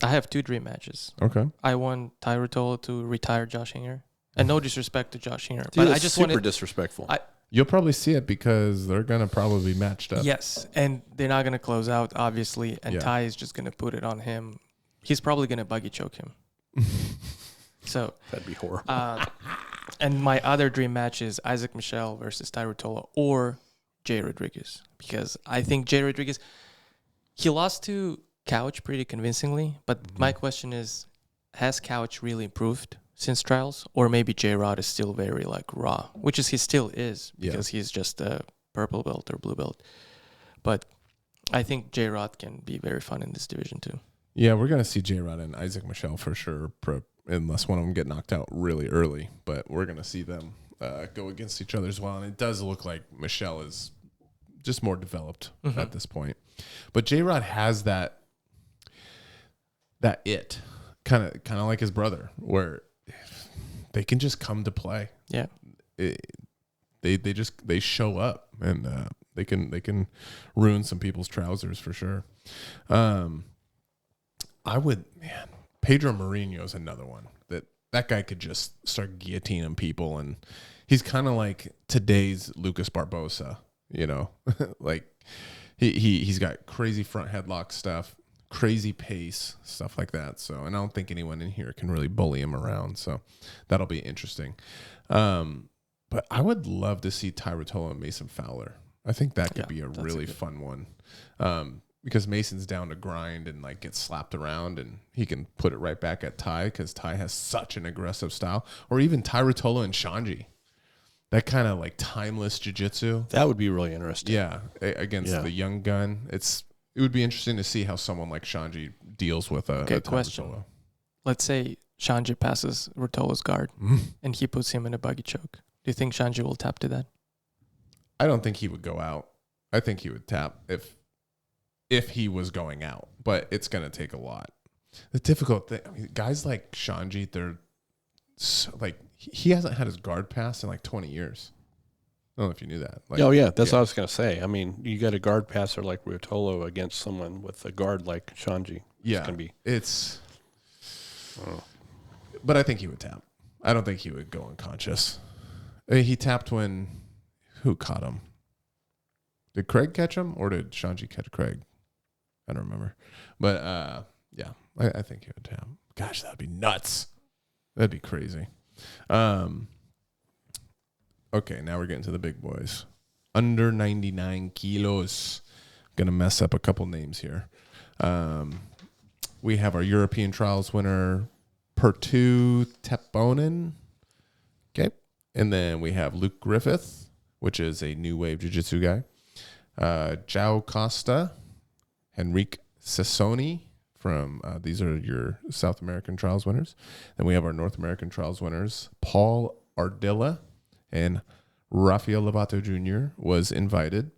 I have two dream matches. Okay. I want Ty Rutola to retire Josh Hinger. And no disrespect to Josh Hinger. Dude, but I that's just super disrespectful. You'll probably see it because they're going to probably be matched up. Yes, and they're not going to close out, obviously, and Yeah. Ty is just going to put it on him. He's probably going to buggy choke him. So That'd be horrible. and my other dream match is Isaac Michel versus Ty Rutola or Jay Rodriguez, because I think Jay Rodriguez, he lost to Couch pretty convincingly, but my question is, has Couch really improved since trials, or maybe J-Rod is still very raw, which is he still is because he's just a purple belt or blue belt. But I think J-Rod can be very fun in this division too. Yeah, we're going to see J-Rod and Isaac Michel for sure, unless one of them get knocked out really early. But we're going to see them go against each other as well. And it does look like Michel is just more developed at this point. But J-Rod has that it, kind of like his brother, where they can just come to play. Yeah. They show up and they can ruin some people's trousers for sure. Pedro Mourinho is another one that guy could just start guillotining people, and he's kind of like today's Lucas Barbosa, like he's got crazy front headlock stuff, crazy pace, stuff like that. So, and I don't think anyone in here can really bully him around. So that'll be interesting. But I would love to see Ty Rutola and Mason Fowler. I think that could be a really fun one. Because Mason's down to grind and get slapped around, and he can put it right back at Ty because Ty has such an aggressive style. Or even Ty Rutola and Shanji. That kind of timeless jiu-jitsu. That would be really interesting. Yeah, against the young gun. It would be interesting to see how someone like Shanji deals with a Ty question. Rutola. Let's say Shanji passes Rutola's guard and he puts him in a buggy choke. Do you think Shanji will tap to that? I don't think he would go out. I think he would tap if he was going out, but it's going to take a lot. The difficult thing, guys like Shanji, he hasn't had his guard pass in like 20 years. I don't know if you knew that. Like, Oh, yeah. That's what I was going to say. I mean, you got a guard passer like Ruotolo against someone with a guard like Shanji. Yeah. But I think he would tap. I don't think he would go unconscious. He tapped when... Who caught him? Did Craig catch him or did Shanji catch Craig? I don't remember. But, yeah, I think he would tap. Gosh, that would be nuts. That'd be crazy. Okay, now we're getting to the big boys. Under 99 kilos. Going to mess up a couple names here. We have our European trials winner, Pertu Tepponen. Okay. And then we have Luke Griffith, which is a new wave jiu-jitsu guy. João Costa, Henrique Sassoni from, these are your South American trials winners. Then we have our North American trials winners, Paul Ardilla and Rafael Lobato Jr. was invited.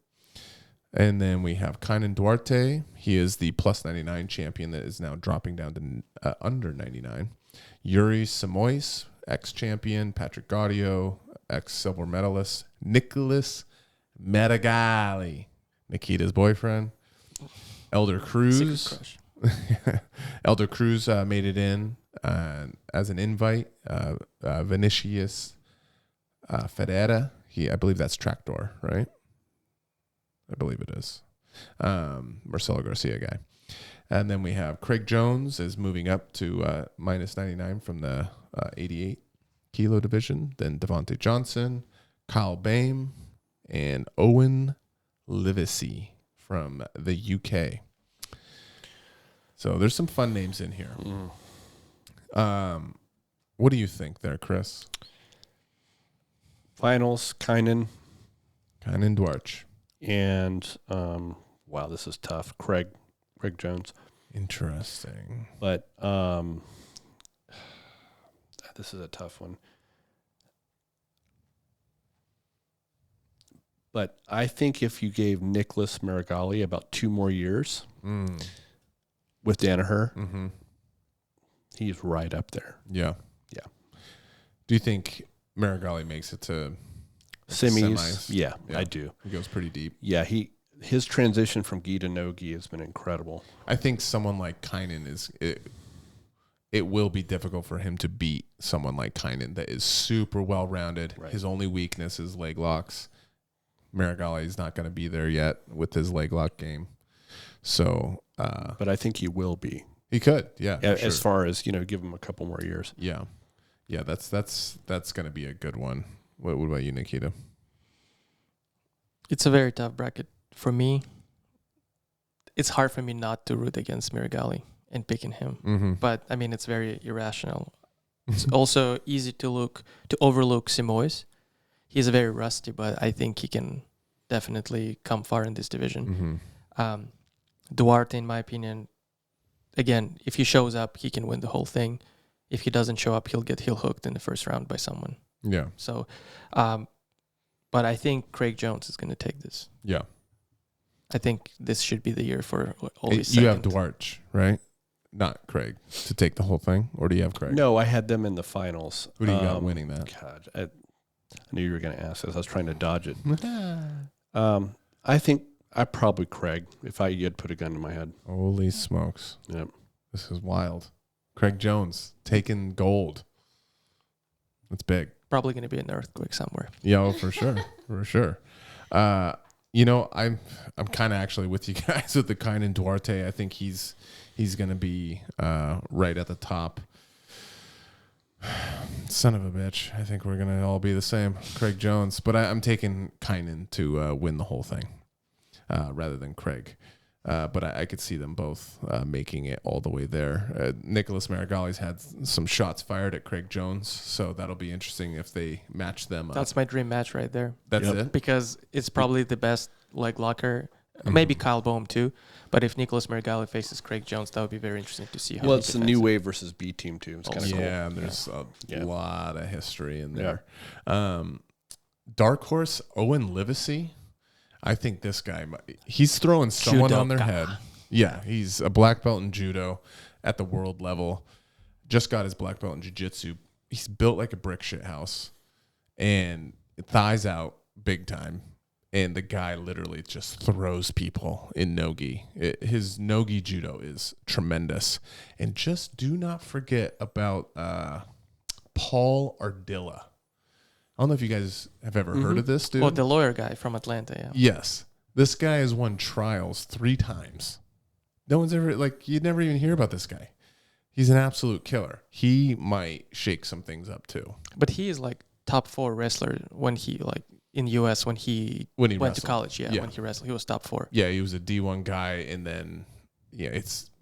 And then we have Kainan Duarte. He is the plus 99 champion that is now dropping down to under 99. Yuri Simois, ex-champion. Patrick Gaudio, ex-silver medalist. Nicholas Metagali, Nikita's boyfriend. Elder Cruz. Elder Cruz made it in as an invite. Vinicius Ferreira. I believe that's Tractor, right? I believe it is. Marcelo Garcia guy. And then we have Craig Jones is moving up to minus 99 from the 88 kilo division. Then Devontae Johnson, Kyle Baim, and Owen Livesey from the UK. So there's some fun names in here. What do you think there, Chris? Finals, Kainan Duarte. And, wow, this is tough. Craig Jones. Interesting. But this is a tough one. But I think if you gave Nicholas Marigali about 2 more years with Danaher, he's right up there. Yeah. Yeah. Do you think Marigali makes it to semis? Yeah, I do. He goes pretty deep. Yeah, his transition from gi to no gi has been incredible. I think someone like Kainan it will be difficult for him to beat someone like Kainan that is super well-rounded. Right. His only weakness is leg locks. Marigali is not going to be there yet with his leg lock game. So, but I think he will be. He could, yeah. As far as, give him a couple more years. Yeah. Yeah, that's going to be a good one. What about you, Nikita? It's a very tough bracket for me. It's hard for me not to root against Marigali and picking him. But I mean, it's very irrational. It's also easy to overlook Simois. He's very rusty, but I think he can definitely come far in this division. Duarte, in my opinion, again, if he shows up, he can win the whole thing. If he doesn't show up, he'll get heel hooked in the first round by someone. Yeah. So, but I think Craig Jones is going to take this. Yeah. I think this should be the year for always. You have Duarte, right? Not Craig to take the whole thing, or do you have Craig? No, I had them in the finals. Who do you got winning that? God, I knew you were going to ask this. I was trying to dodge it. I think probably Craig, if I had put a gun to my head. Holy smokes. Yep. This is wild. Craig Jones taking gold. That's big. Probably going to be an earthquake somewhere. Yeah, for sure. For sure. I'm kind of actually with you guys with the Kainan Duarte. I think he's going to be right at the top. Son of a bitch. I think we're going to all be the same. Craig Jones. But I'm taking Kainan to win the whole thing rather than Craig. But I could see them both making it all the way there. Nicholas Marigali's had some shots fired at Craig Jones, so that'll be interesting if they match them up. That's my dream match right there. That's it? Because it's probably the best leg locker. Maybe Kyle Boehm too. But if Nicholas Marigali faces Craig Jones, that would be very interesting to see how Well, it's the new wave versus B team too. It's kind of cool. Yeah, there's a lot of history in there. Yeah. Dark horse, Owen Livesey. I think this guy, he's throwing someone on their head. Yeah, he's a black belt in judo at the world level. Just got his black belt in jiu-jitsu he's built like a brick shit house, and thighs out big time. And the guy literally just throws people in no-gi. His no-gi judo is tremendous. And just do not forget about Paul Ardilla. I don't know if you guys have ever heard of this dude. Oh, the lawyer guy from Atlanta, yeah. Yes. This guy has won trials 3 times. No one's ever, you'd never even hear about this guy. He's an absolute killer. He might shake some things up too. But he is like top 4 wrestler when he in the U.S. when he went wrestled to college. Yeah, when he wrestled, he was top 4. Yeah, he was a D1 guy, and then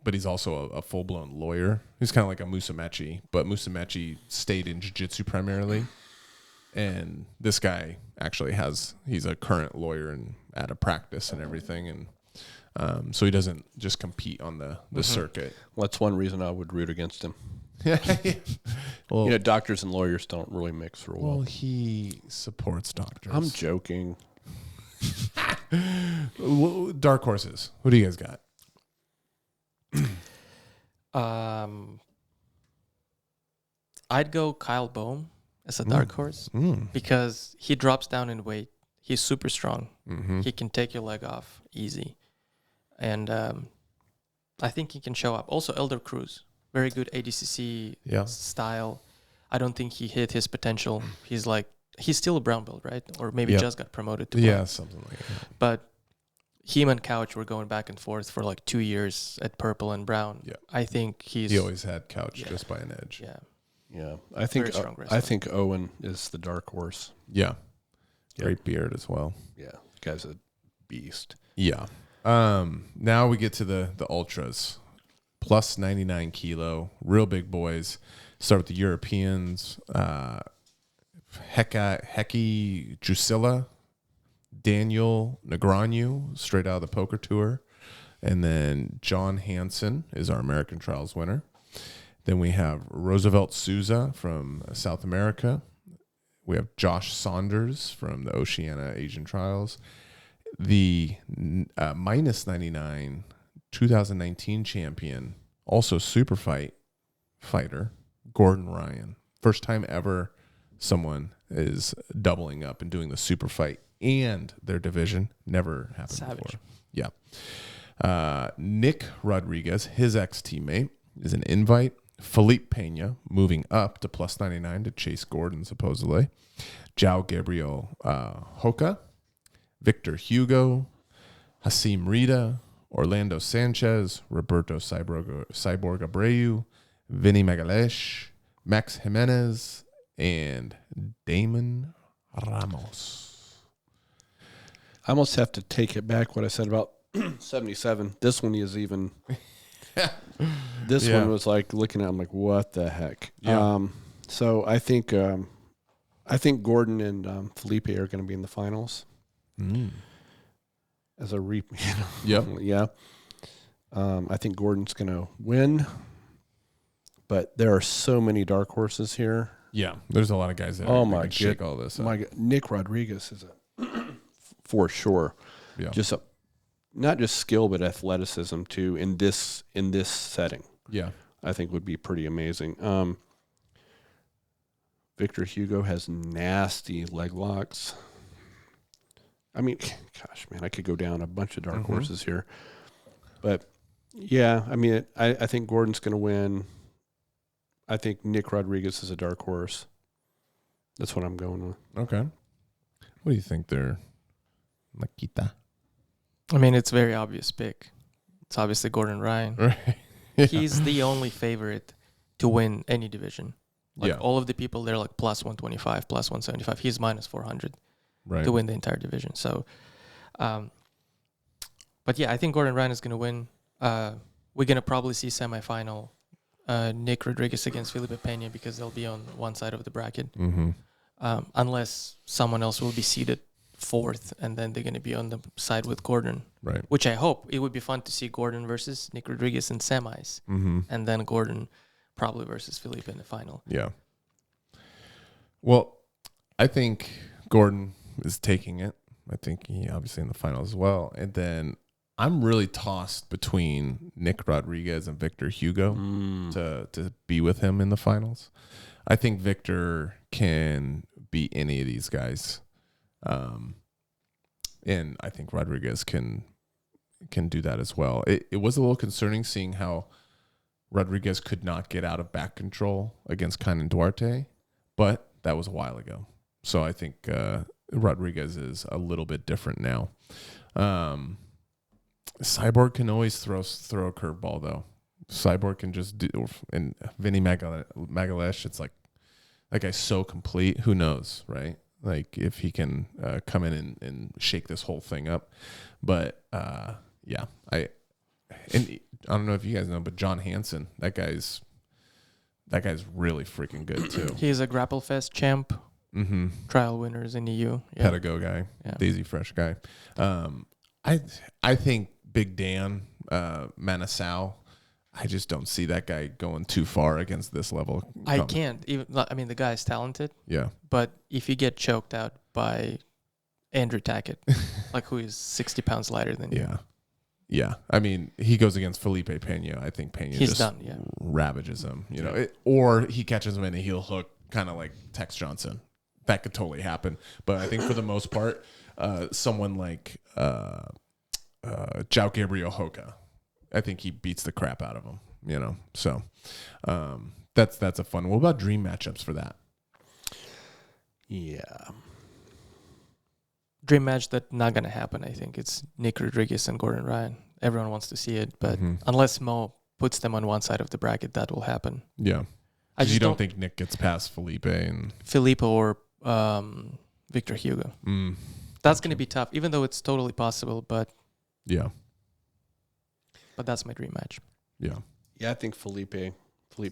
but he's also a full blown lawyer. He's kind of like a Musumeci, but Musumeci stayed in jiu-jitsu primarily, and this guy actually he's a current lawyer and at a practice and everything, and so he doesn't just compete on the circuit. Well, that's one reason I would root against him. Well, doctors and lawyers don't really mix real well. Well, he supports doctors. I'm joking. Dark horses. Who do you guys got? I'd go Kyle Bohm as a dark horse because he drops down in weight. He's super strong. Mm-hmm. He can take your leg off easy, and I think he can show up. Also, Elder Cruz. Very good ADCC style. I don't think he hit his potential. He's still a brown belt, right? Or maybe just got promoted to black. Something like that. But him and Couch were going back and forth for 2 years at purple and brown. Yeah. I think he always had Couch just by an edge. Yeah. Yeah. I think Owen is the dark horse. Yeah. Great beard as well. Yeah. The guy's a beast. Yeah. Now we get to the ultras. Plus 99 kilo, real big boys. Start with the Europeans. Heki Drusilla, Daniel Negreanu, straight out of the poker tour. And then John Hansen is our American Trials winner. Then we have Roosevelt Souza from South America. We have Josh Saunders from the Oceania Asian Trials. The minus 99 2019 champion, also super fighter, Gordon Ryan. First time ever someone is doubling up and doing the super fight and their division. Never happened before. Yeah. Nick Rodriguez, his ex-teammate, is an invite. Felipe Pena moving up to plus 99 to chase Gordon, supposedly. João Gabriel Hoca, Victor Hugo, Hasim Rita, Orlando Sanchez, Roberto Cyborg Abreu, Vinny Magalesh, Max Jimenez, and Damon Ramos. I almost have to take it back what I said about 77. This one is even... This one was looking at, I'm like, what the heck? Yeah. So I think Gordon and Felipe are going to be in the finals. As a Yep. Yeah. I think Gordon's going to win, but there are so many dark horses here. Yeah, there's a lot of guys that can shake all this up. Nick Rodriguez is for sure. Yeah. Not just skill, but athleticism too in this setting. Yeah. I think would be pretty amazing. Victor Hugo has nasty leg locks. I mean, gosh, man, I could go down a bunch of dark horses here. But, yeah, I mean, I think Gordon's going to win. I think Nick Rodriguez is a dark horse. That's what I'm going with. Okay. What do you think there, Nikita? I mean, it's a very obvious pick. It's obviously Gordon Ryan. Right. Yeah. He's the only favorite to win any division. All of the people, they're plus 125, plus 175. He's minus 400 to win the entire division. So, but yeah, I think Gordon Ryan is going to win. We're going to probably see semifinal Nick Rodriguez against Felipe Pena because they'll be on one side of the bracket. Unless someone else will be seated fourth, and then they're going to be on the side with Gordon. Right. Which I hope. It would be fun to see Gordon versus Nick Rodriguez in semis. And then Gordon probably versus Felipe in the final. Yeah. Well, I think Gordon is taking it. I think he obviously in the final as well. And then I'm really tossed between Nick Rodriguez and Victor Hugo to be with him in the finals. I think Victor can beat any of these guys, and I think Rodriguez can do that as well. It was a little concerning seeing how Rodriguez could not get out of back control against Kaynan Duarte, but that was a while ago. So I think Rodriguez is a little bit different now. Cyborg can always throw a curveball, though. Cyborg can just do, and Vinny Magalesh, it's like that guy's so complete. Who knows, right? Like if he can come in and shake this whole thing up. But yeah, I don't know if you guys know, but John Hansen, that guy's really freaking good too. He's a Grapple Fest champ. Mm-hmm. Trial winners in EU. Yeah. Petago guy, Daisy Fresh guy. I think Big Dan Manasau. I just don't see that guy going too far against this level. I can't even. I mean, the guy's talented. Yeah. But if you get choked out by Andrew Tackett, like who is 60 pounds lighter than you. Yeah. I mean, he goes against Felipe Pena. I think Pena He's just done, yeah. ravages him. You know, or he catches him in a heel hook, kind of like Tex Johnson. That could totally happen. But I think for the most part, someone like João Gabriel Hoca, I think he beats the crap out of him. You know, so that's a fun one. What about dream matchups for that? Yeah. Dream match that's not going to happen, I think. It's Nick Rodriguez and Gordon Ryan. Everyone wants to see it, but unless Mo puts them on one side of the bracket, that will happen. Yeah. You don't think Nick gets past Felipe or Victor Hugo. That's going to be tough, even though it's totally possible, but yeah. But that's my dream match. Yeah. Yeah, I think Felipe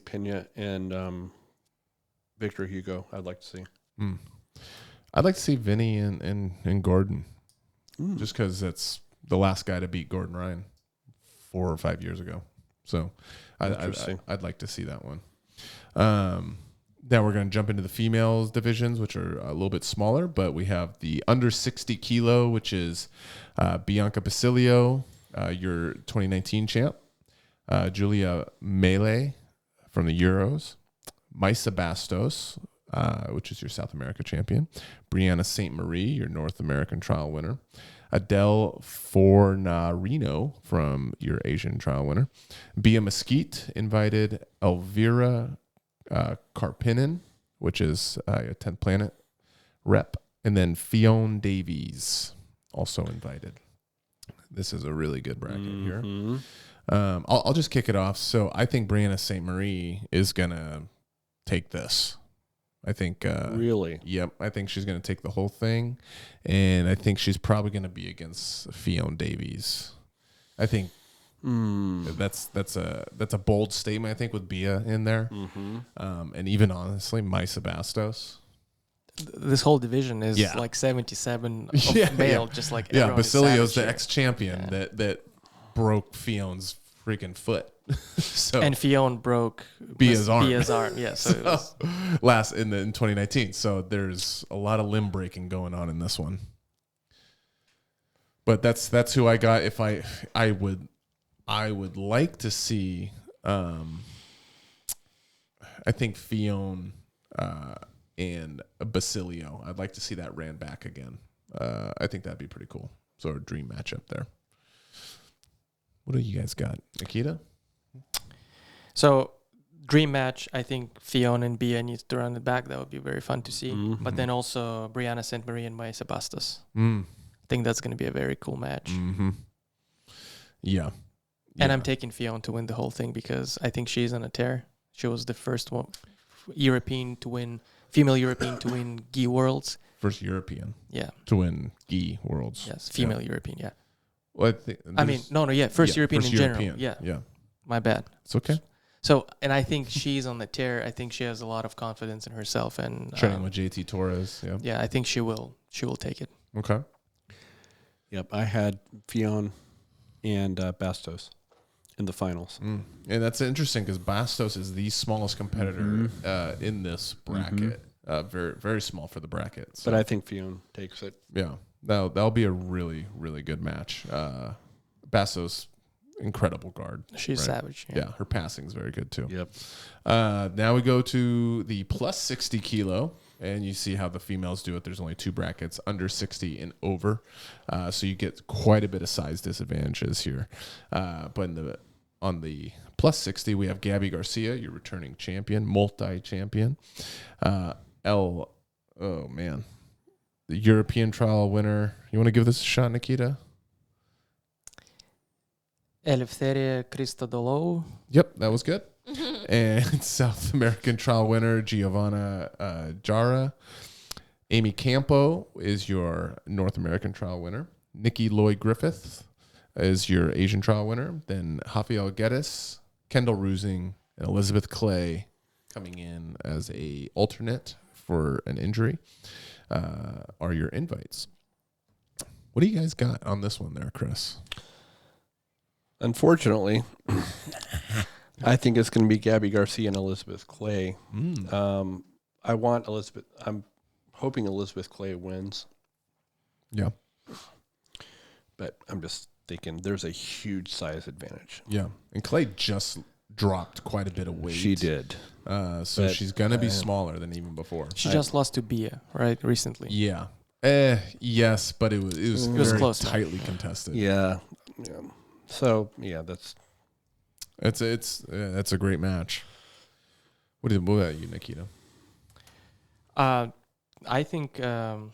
Pena and Victor Hugo I'd like to see. I'd like to see Vinny and Gordon, just because that's the last guy to beat Gordon Ryan 4 or 5 years ago. So I'd like to see that one. Now we're going to jump into the females divisions, which are a little bit smaller, but we have the under 60 kilo, which is Bianca Basilio, your 2019 champ, Julia Mele from the Euros, Maisa Bastos, which is your South America champion, Brianna St. Marie, your North American trial winner, Adele Fornarino from your Asian trial winner, Bia Mesquite invited, Elvira Karpinen, which is a 10th Planet rep, and then Fionn Davies also invited. This is a really good bracket here. I'll just kick it off. So I think Brianna St. Marie is going to take this. I think really? Yep. I think she's going to take the whole thing, and I think she's probably going to be against Fionn Davies. I think that's a bold statement. I think with Bia in there, and even honestly, Maisa Bastos. This whole division is like 77 of male, just like Basilio's the ex-champion that broke Fionn's freaking foot. So and Fionn broke Bia's arm. Yeah, so it was last in 2019. So there's a lot of limb breaking going on in this one. But that's who I got. If I would like to see. I think Fionn and Basilio. I'd like to see that ran back again. I think that'd be pretty cool. So a dream matchup there. What do you guys got, Nikita? So dream match. I think Fionn and Bia needs to run it back. That would be very fun to see. But then also Brianna St. Marie and Maisa Bastos. I think that's going to be a very cool match. Yeah. And I'm taking Fionn to win the whole thing because I think she's on a tear. She was the first one, female European to win Gi Worlds. First European. Yeah. To win Gi Worlds. Yes, female European, yeah. Well, first European in general. European. Yeah. My bad. It's okay. So, and I think she's on the tear. I think she has a lot of confidence in herself and training with JT Torres. Yeah. Yeah, I think she will take it. Okay. Yep, I had Fionn and Bastos in the finals. And that's interesting because Bastos is the smallest competitor in this bracket. Very, very small for the bracket. So. But I think Fionn takes it. Yeah, that'll be a really, really good match. Basso's incredible guard. She's savage. Yeah, her passing's very good too. Yep. Now we go to the plus 60 kilo, and you see how the females do it. There's only 2 brackets, under 60 and over. So you get quite a bit of size disadvantages here. But on the plus 60, we have Gabby Garcia, your returning champion, multi-champion. Oh, man. The European trial winner. You want to give this a shot, Nikita? Eleftheria Christodoulou. Yep, that was good. And South American trial winner, Giovanna Jara. Amy Campo is your North American trial winner. Nikki Lloyd Griffith is your Asian trial winner. Then Rafael Geddes, Kendall Rusing, and Elizabeth Clay coming in as a alternate for an injury are your invites. What do you guys got on this one there, Chris? Unfortunately, I think it's going to be Gabby Garcia and Elizabeth Clay. I want Elizabeth. I'm hoping Elizabeth Clay wins. Yeah. But I'm just thinking there's a huge size advantage. Yeah. And Clay just dropped quite a bit of weight. She did. So But, she's going to be smaller than even before. She just lost to Bia, right, recently. Yeah. Yes, but it was very close, tightly contested. Yeah. So, that's That's a great match. What about you, Nikita? I think Rafaela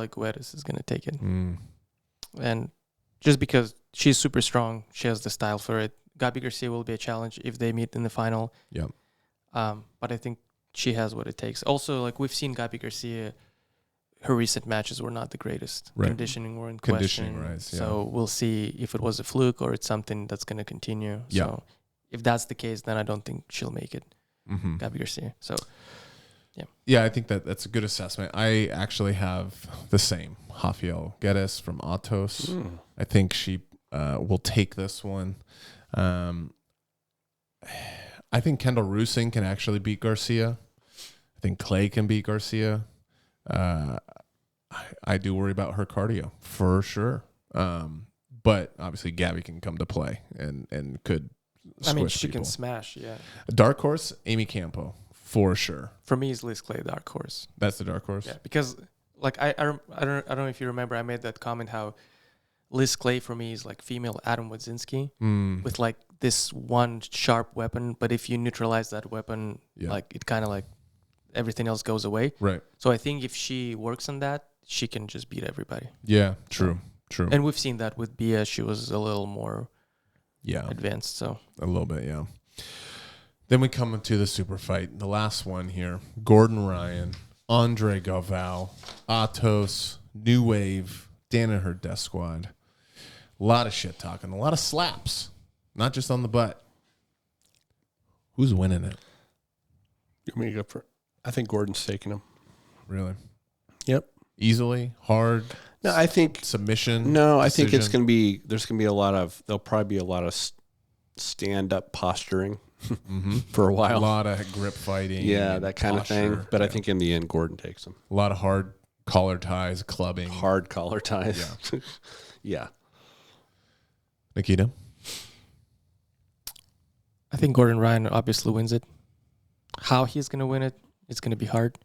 Guedes is going to take it. And just because she's super strong, she has the style for it. Gabi Garcia will be a challenge if they meet in the final. Yeah. But I think she has what it takes. Also, like we've seen Gabi Garcia, her recent matches were not the greatest. Right. Conditioning were in Conditioning, question. right, yeah. So we'll see if it was a fluke or it's something that's going to continue. Yeah. So if that's the case, then I don't think she'll make it, Gabi Garcia. So, yeah. Yeah, I think that's a good assessment. I actually have the same. Rafael Geddes from Atos. I think she will take this one. I think Kendall Rusing can actually beat Garcia. I think Clay can beat Garcia. I do worry about her cardio for sure. But obviously Gabby can come to play and could squish she people. can smash, yeah. Dark horse, Amy Campo, for sure. For me, it's Liz Clay, dark horse. That's the dark horse? Yeah, because like I don't know if you remember, I made that comment how Liz Clay for me is like female Adam Wadzinski with like this one sharp weapon, but if you neutralize that weapon, like it kind of like everything else goes away. Right. So I think if she works on that, she can just beat everybody. Yeah, true. And we've seen that with Bia. She was a little more advanced. So a little bit, yeah. Then we come to the super fight, the last one here. Gordon Ryan, Andre Galvao, Atos, New Wave, Danaher Death Squad. A lot of shit talking, a lot of slaps, not just on the butt. Who's winning it? You want me to go for? I think Gordon's taking him. Really? Yep. Easily, hard. No, I think submission. No, I think decision? there's going to be a lot of, there'll probably be a lot of stand-up posturing for a while. A lot of grip fighting. Yeah, that kind posture, of thing. But I think in the end, Gordon takes him. a lot of hard collar ties, clubbing. Hard collar ties. Yeah. Yeah. Nikita? I think Gordon Ryan obviously wins it. How he's going to win it, it's going to be hard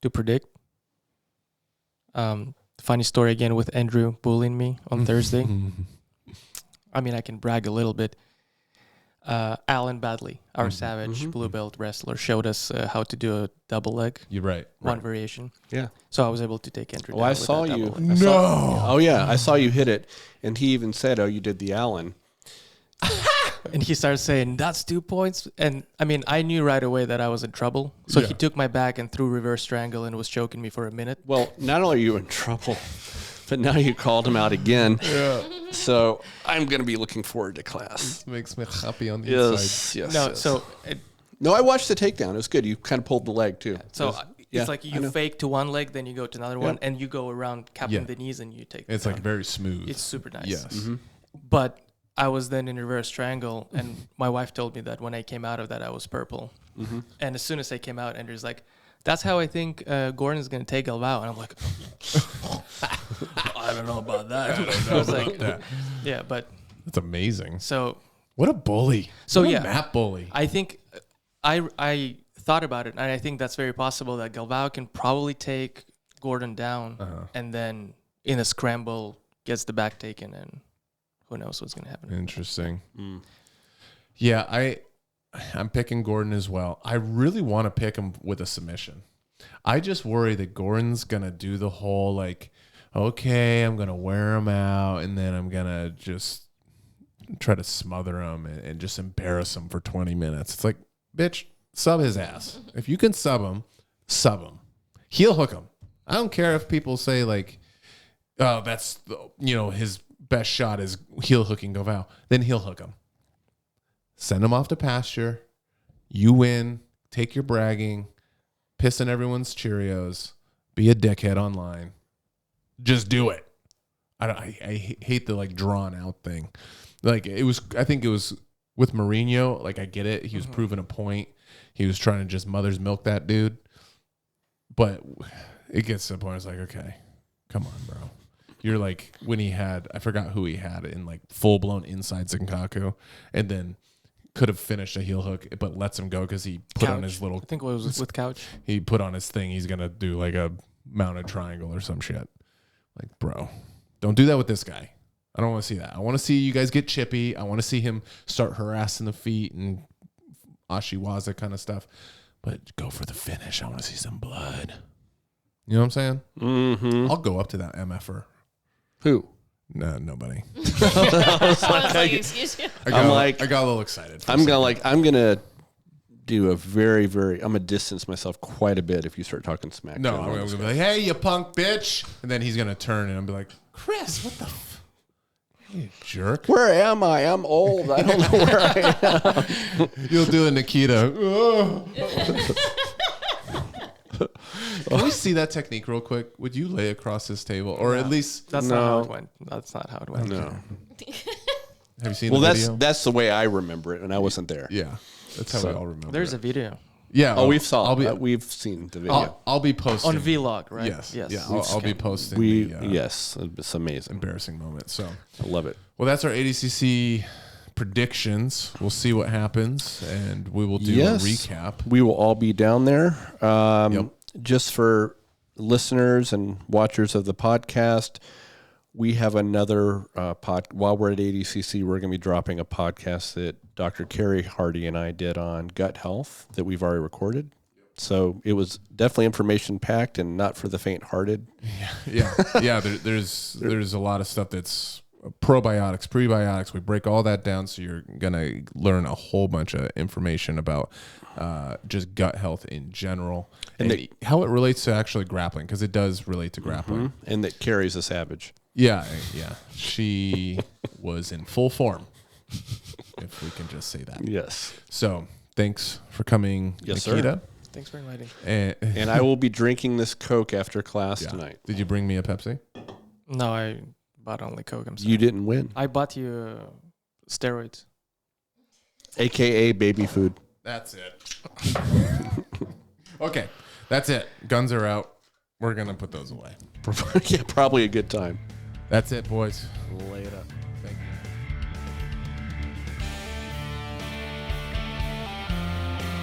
to predict. Funny story again with Andrew bullying me on Thursday. I mean, I can brag a little bit. Alan Badley, our savage blue belt wrestler, showed us how to do a double leg. You're right. One variation. Yeah. So I was able to take Andrew. Well, down I with saw that you. double leg. Oh, yeah. I saw you hit it. And he even said, oh, you did the Allen. And he started saying, that's 2 points. And I mean, I knew right away that I was in trouble. So he took my back and threw reverse strangle and was choking me for a minute. Well, not only are you in trouble, but now you called him out again. Yeah. So I'm going to be looking forward to class. This makes me happy on the inside. Yes. No, yes. so No, I watched the takedown. It was good. You kind of pulled the leg too. So it's like you fake to one leg, then you go to another one, and you go around capping the knees and you take It's like very smooth. It's super nice. Yes. But I was then in reverse triangle, and my wife told me that when I came out of that, I was purple. And as soon as I came out, Andrew's like, That's how I think Gordon's going to take Galvao. And I'm like, I don't know about that. I was like, yeah, but That's amazing. so What a bully. So, What a yeah. map bully. I think I thought about it, and I think that's very possible that Galvao can probably take Gordon down, and then in a scramble gets the back taken, and who knows what's going to happen. Interesting. Yeah, I'm picking Gordon as well. I really want to pick him with a submission. I just worry that Gordon's going to do the whole like, okay, I'm going to wear him out, and then I'm going to just try to smother him and just embarrass him for 20 minutes. It's like, bitch, sub his ass. If you can sub him, sub him. Heel hook him. I don't care if people say like, oh, that's, his best shot is heel hooking Galvao. Then heel hook him. Send him off to pasture. You win. Take your bragging. Piss in everyone's Cheerios. Be a dickhead online. Just do it. I hate the like drawn out thing. Like I think it was with Mourinho. Like I get it. He was proving a point. He was trying to just mother's milk that dude. But it gets to the point. It's like, okay, come on, bro. You're like when he had, I forgot who he had in like full blown inside Zenkaku, and then could have finished a heel hook, but lets him go because he put on his little. I think it was with Couch. He put on his thing. He's gonna do like a mounted triangle or some shit. Like, bro, don't do that with this guy. I don't want to see that. I want to see you guys get chippy. I want to see him start harassing the feet and Ashiwaza kind of stuff. But go for the finish. I want to see some blood. You know what I'm saying? Mm-hmm. I'll go up to that MFer. Who? No, nobody. I got a little excited. I'm gonna do a very, very. I'm gonna distance myself quite a bit if you start talking smack. No, I'm gonna be like, "Hey, you punk bitch," and then he's gonna turn and I'll be like, "Chris, what the, you jerk? Where am I? I'm old. I don't know where I am." You'll do a Nikita. Can we see that technique real quick? Would you lay across this table, or at least That's not how it went. That's not how it went. No. Have you seen? Well, the that's video? that's the way I remember it, and I wasn't there. Yeah, that's how we all remember. There's it. a video Yeah. Oh, we've seen the video. I'll be posting on vlog, right? Yes. Yes. Yeah. I'll be posting. Yes, it's amazing. Embarrassing moment. So I love it. well, that's our ADCC predictions. We'll see what happens, and we will do a recap. We will all be down there. Just for listeners and watchers of the podcast, we have another while we're at ADCC, we're going to be dropping a podcast that Dr. Carrie Hardy and I did on gut health that we've already recorded. So it was definitely information packed and not for the faint-hearted. Yeah. There's a lot of stuff that's probiotics, prebiotics. We break all that down, so you're gonna learn a whole bunch of information about just gut health in general and how it relates to actually grappling, because it does relate to grappling. And that Carrie's a savage. Yeah. She was in full form, if we can just say that. Yes. So thanks for coming, Yes, Nikita. sir. Thanks for inviting. And I will be drinking this Coke after class tonight. Did you bring me a Pepsi? No, I bought only Coke. I'm sorry. You didn't win. I bought you steroids. AKA baby food. That's it. Okay, that's it. Guns are out. We're going to put those away. Yeah, probably a good time. That's it, boys. Lay it up.